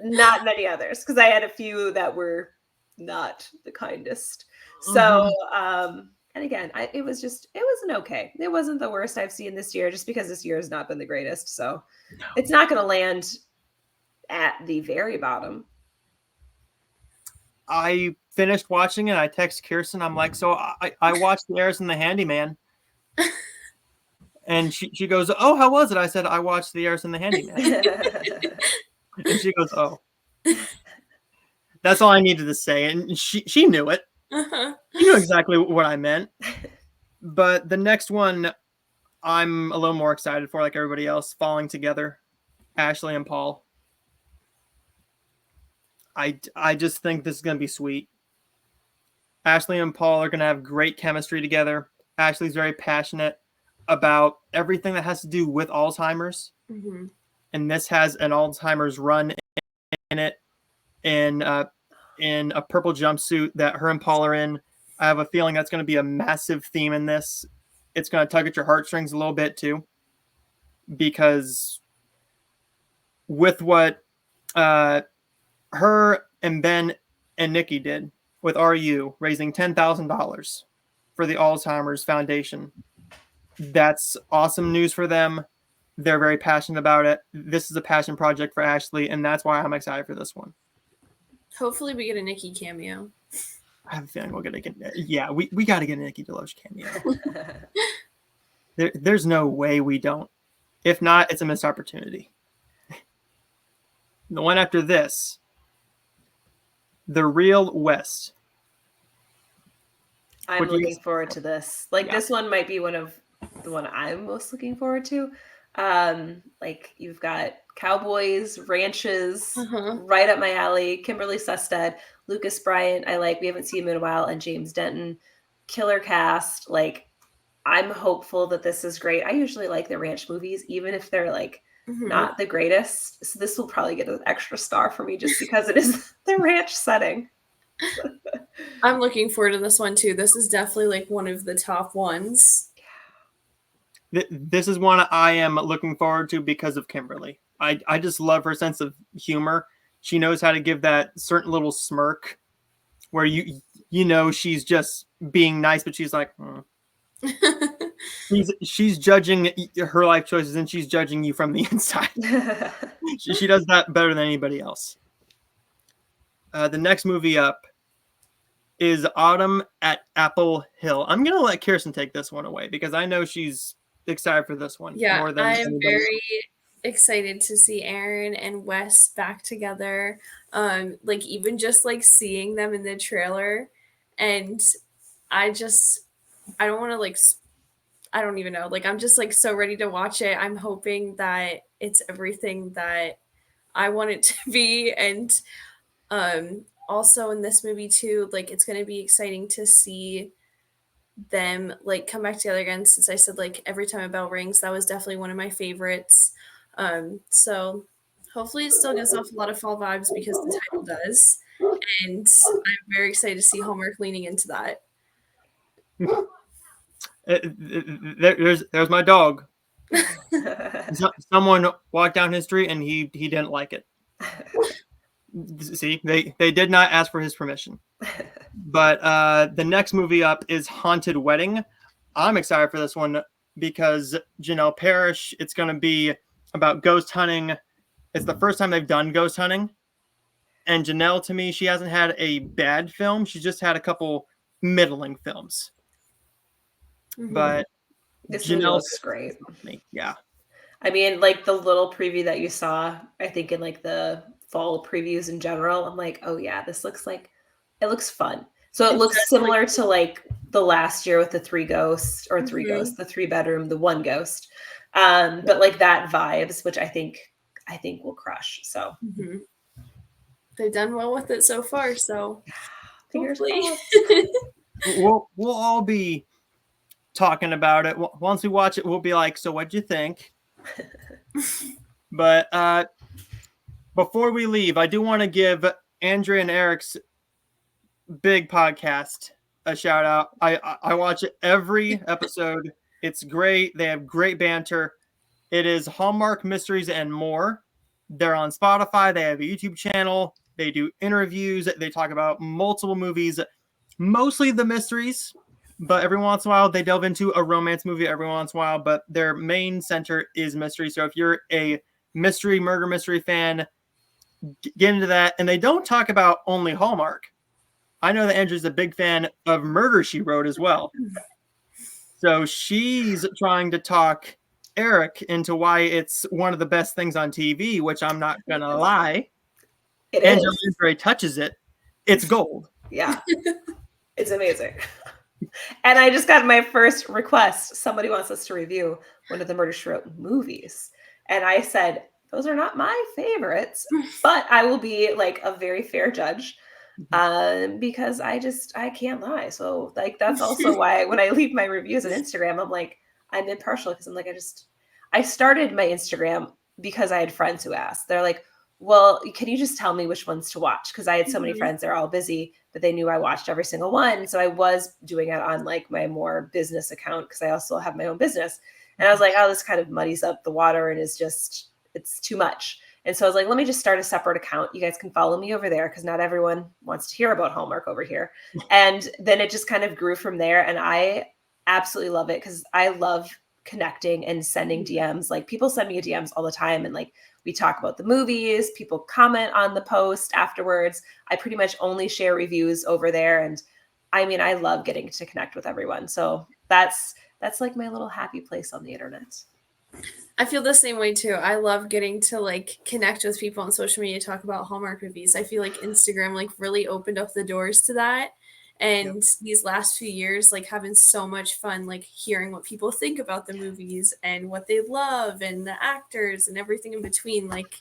Not many others, because I had a few that were not the kindest. So, and again, it wasn't okay. It wasn't the worst I've seen this year, just because this year has not been the greatest. So it's not going to land at the very bottom. I finished watching it. I text Kirstin. I'm like, so I watched The Heiress and the Handyman. And she goes, oh, how was it? I said, I watched The Heiress and the Handyman. And she goes, oh. That's all I needed to say. And she knew it. She knew exactly what I meant. But the next one, I'm a little more excited for, like everybody else, Falling Together, Ashley and Paul. I just think this is going to be sweet. Ashley and Paul are going to have great chemistry together. Ashley's very passionate about everything that has to do with Alzheimer's. Mm-hmm. And this has an Alzheimer's run in it, in a purple jumpsuit that her and Paul are in. I have a feeling that's going to be a massive theme in this. It's going to tug at your heartstrings a little bit too, because with what her and Ben and Nikki did with RU, raising $10,000 for the Alzheimer's Foundation, That's awesome news for them. They're very passionate about it. This is a passion project for Ashley, and that's why I'm excited for this one. Hopefully we get a Nikki cameo. I have a feeling we're gonna get. Yeah, we got to get a Nikki DeLoach cameo. There's no way we don't. If not, it's a missed opportunity. The one after this, The Real West. I'm looking forward to this. Like, this one might be one of the one I'm most looking forward to. Like, you've got cowboys, ranches, right up my alley. Kimberly Sested, Lucas Bryant, we haven't seen him in a while, and James Denton. Killer cast. Like, I'm hopeful that this is great. I usually like the ranch movies, even if they're like not the greatest. So this will probably get an extra star for me just because it is the ranch setting. I'm looking forward to this one too. This is definitely like one of the top ones. This is one I am looking forward to because of Kimberly. I just love her sense of humor. She knows how to give that certain little smirk where you know she's just being nice, but she's like, she's judging her life choices and she's judging you from the inside. She does that better than anybody else. The next movie up is Autumn at Apple Hill. I'm going to let Kirstin take this one away because I know she's excited for this one. Yeah, more than I'm very excited to see Aaron and Wes back together. Like even just like seeing them in the trailer, and I don't want to like, I don't even know. Like I'm just like so ready to watch it. I'm hoping that it's everything that I want it to be, and also in this movie too, like it's going to be exciting to see them like come back together again, since I said like every time a bell rings, that was definitely one of my favorites. So hopefully it still gives off a lot of fall vibes because the title does, and I'm very excited to see Hallmark leaning into that. There's my dog. Someone walked down his street and he didn't like it. See, they did not ask for his permission. But the next movie up is Haunted Wedding. I'm excited for this one because Janelle Parrish, it's going to be about ghost hunting. It's the first time they've done ghost hunting. And Janelle, to me, she hasn't had a bad film. She's just had a couple middling films. But this movie looks great. Yeah. I mean, like the little preview that you saw, I think in like the fall previews in general, I'm like, oh yeah, this looks like, it looks fun. So it looks similar to like the last year with the three ghosts, the 3-bedroom, the 1 ghost. But like that vibes, which I think will crush. So they've done well with it so far. So hopefully we'll all be talking about it. Once we watch it, we'll be like, so what'd you think? But before we leave, I do want to give Andrea and Eric's big podcast a shout out. I watch it every episode. It's great. They have great banter. It is Hallmark Mysteries and More. They're on Spotify. They have a YouTube channel. They do interviews. They talk about multiple movies, mostly the mysteries, but every once in a while they delve into a romance movie every once in a while, but their main center is mystery. So if you're a murder mystery fan, get into that. And they don't talk about only Hallmark. I know that Andrew's a big fan of Murder, She Wrote as well. So she's trying to talk Eric into why it's one of the best things on TV, which I'm not going to lie. Angela Lansbury touches it. It's gold. Yeah. It's amazing. And I just got my first request. Somebody wants us to review one of the Murder, She Wrote movies. And I said, those are not my favorites, but I will be like a very fair judge. Because I can't lie. So like, that's also why when I leave my reviews on Instagram, I'm like, I'm impartial because I'm like, I started my Instagram because I had friends who asked. They're like, well, can you just tell me which ones to watch? Because I had so many friends, they're all busy, but they knew I watched every single one. So I was doing it on like my more business account because I also have my own business. And I was like, oh, this kind of muddies up the water and it's too much. And so I was like, let me just start a separate account. You guys can follow me over there because not everyone wants to hear about Hallmark over here. And then it just kind of grew from there. And I absolutely love it because I love connecting and sending DMs. Like people send me DMs all the time, and like we talk about the movies, people comment on the post afterwards. I pretty much only share reviews over there. And I mean, I love getting to connect with everyone. So that's like my little happy place on the internet. I feel the same way too. I love getting to like connect with people on social media, talk about Hallmark movies. I feel like Instagram like really opened up the doors to that. And these last few years, like having so much fun, like hearing what people think about the movies and what they love and the actors and everything in between. Like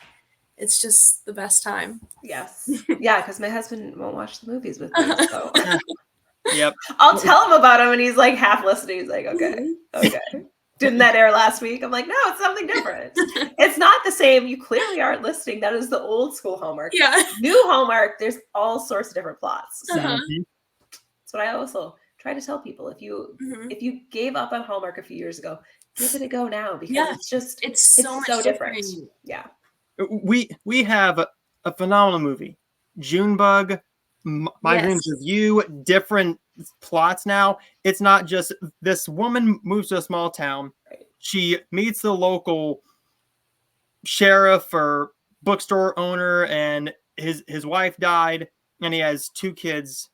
it's just the best time. Yes. Yeah, because my husband won't watch the movies with me. So Yep. I'll tell him about him and he's like half listening. He's like, okay. Didn't that air last week? I'm like, no, it's something different. It's not the same. You clearly aren't listening. That is the old school Hallmark. Yeah. New Hallmark, there's all sorts of different plots. So that's what I also try to tell people. If you gave up on Hallmark a few years ago, give it a go now, because it's so much different. Yeah. We have a phenomenal movie, Junebug, My Dreams of You, different plots now. It's not just this woman moves to a small town. Right. She meets the local sheriff or bookstore owner, and his wife died, and he has 2 kids.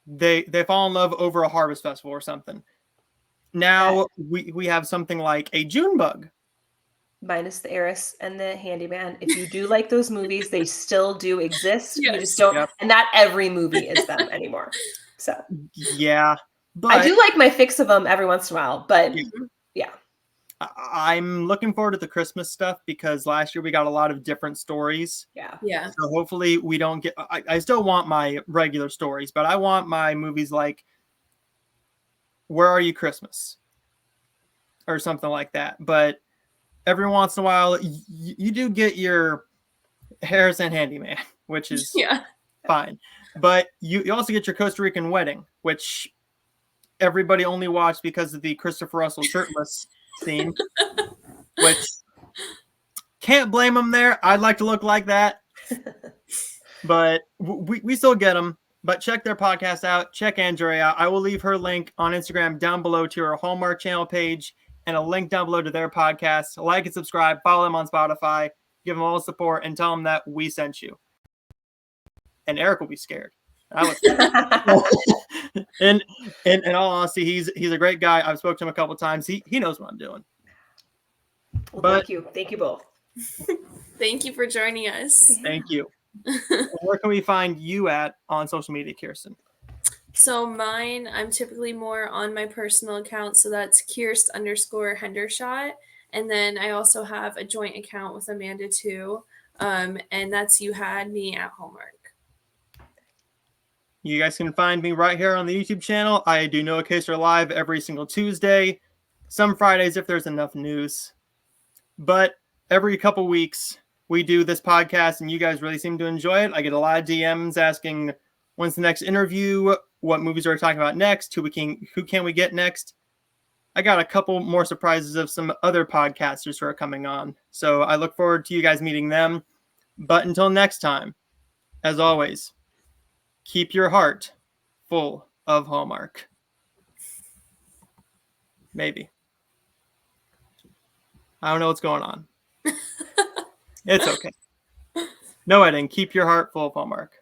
They fall in love over a harvest festival or something. Now we have something like a Junebug. Minus the heiress and the handyman. If you do like those movies, they still do exist. Yes. You just don't, and not every movie is them anymore. So yeah, but I do like my fix of them every once in a while. But yeah. I'm looking forward to the Christmas stuff, because last year we got a lot of different stories. Yeah. So hopefully we don't get. I still want my regular stories, but I want my movies like Where Are You Christmas or something like that. But every once in a while, you do get your Harris and Handyman, which is fine. But you also get your Costa Rican Wedding, which everybody only watched because of the Christopher Russell shirtless scene, which can't blame them there. I'd like to look like that. But we still get them. But check their podcast out. Check Andrea out. I will leave her link on Instagram down below to her Hallmark channel page, and a link down below to their podcast. Like and subscribe. Follow them on Spotify. Give them all the support and tell them that we sent you. And Eric will be scared. I was in all honesty, he's a great guy. I've spoken to him a couple of times. He knows what I'm doing. Well, thank you. Thank you both. Thank you for joining us. Thank you. Where can we find you at on social media, Kirstin? So mine, I'm typically more on my personal account. So that's Kirst_Hendershot. And then I also have a joint account with Amanda too. And that's You Had Me at Hallmark. You guys can find me right here on the YouTube channel. I do No Caser Live every single Tuesday. Some Fridays if there's enough news. But every couple weeks we do this podcast, and you guys really seem to enjoy it. I get a lot of DMs asking when's the next interview, what movies are we talking about next, who can we get next. I got a couple more surprises of some other podcasters who are coming on. So I look forward to you guys meeting them. But until next time, as always, keep your heart full of Hallmark. Maybe. I don't know what's going on. It's okay. No editing. Keep your heart full of Hallmark.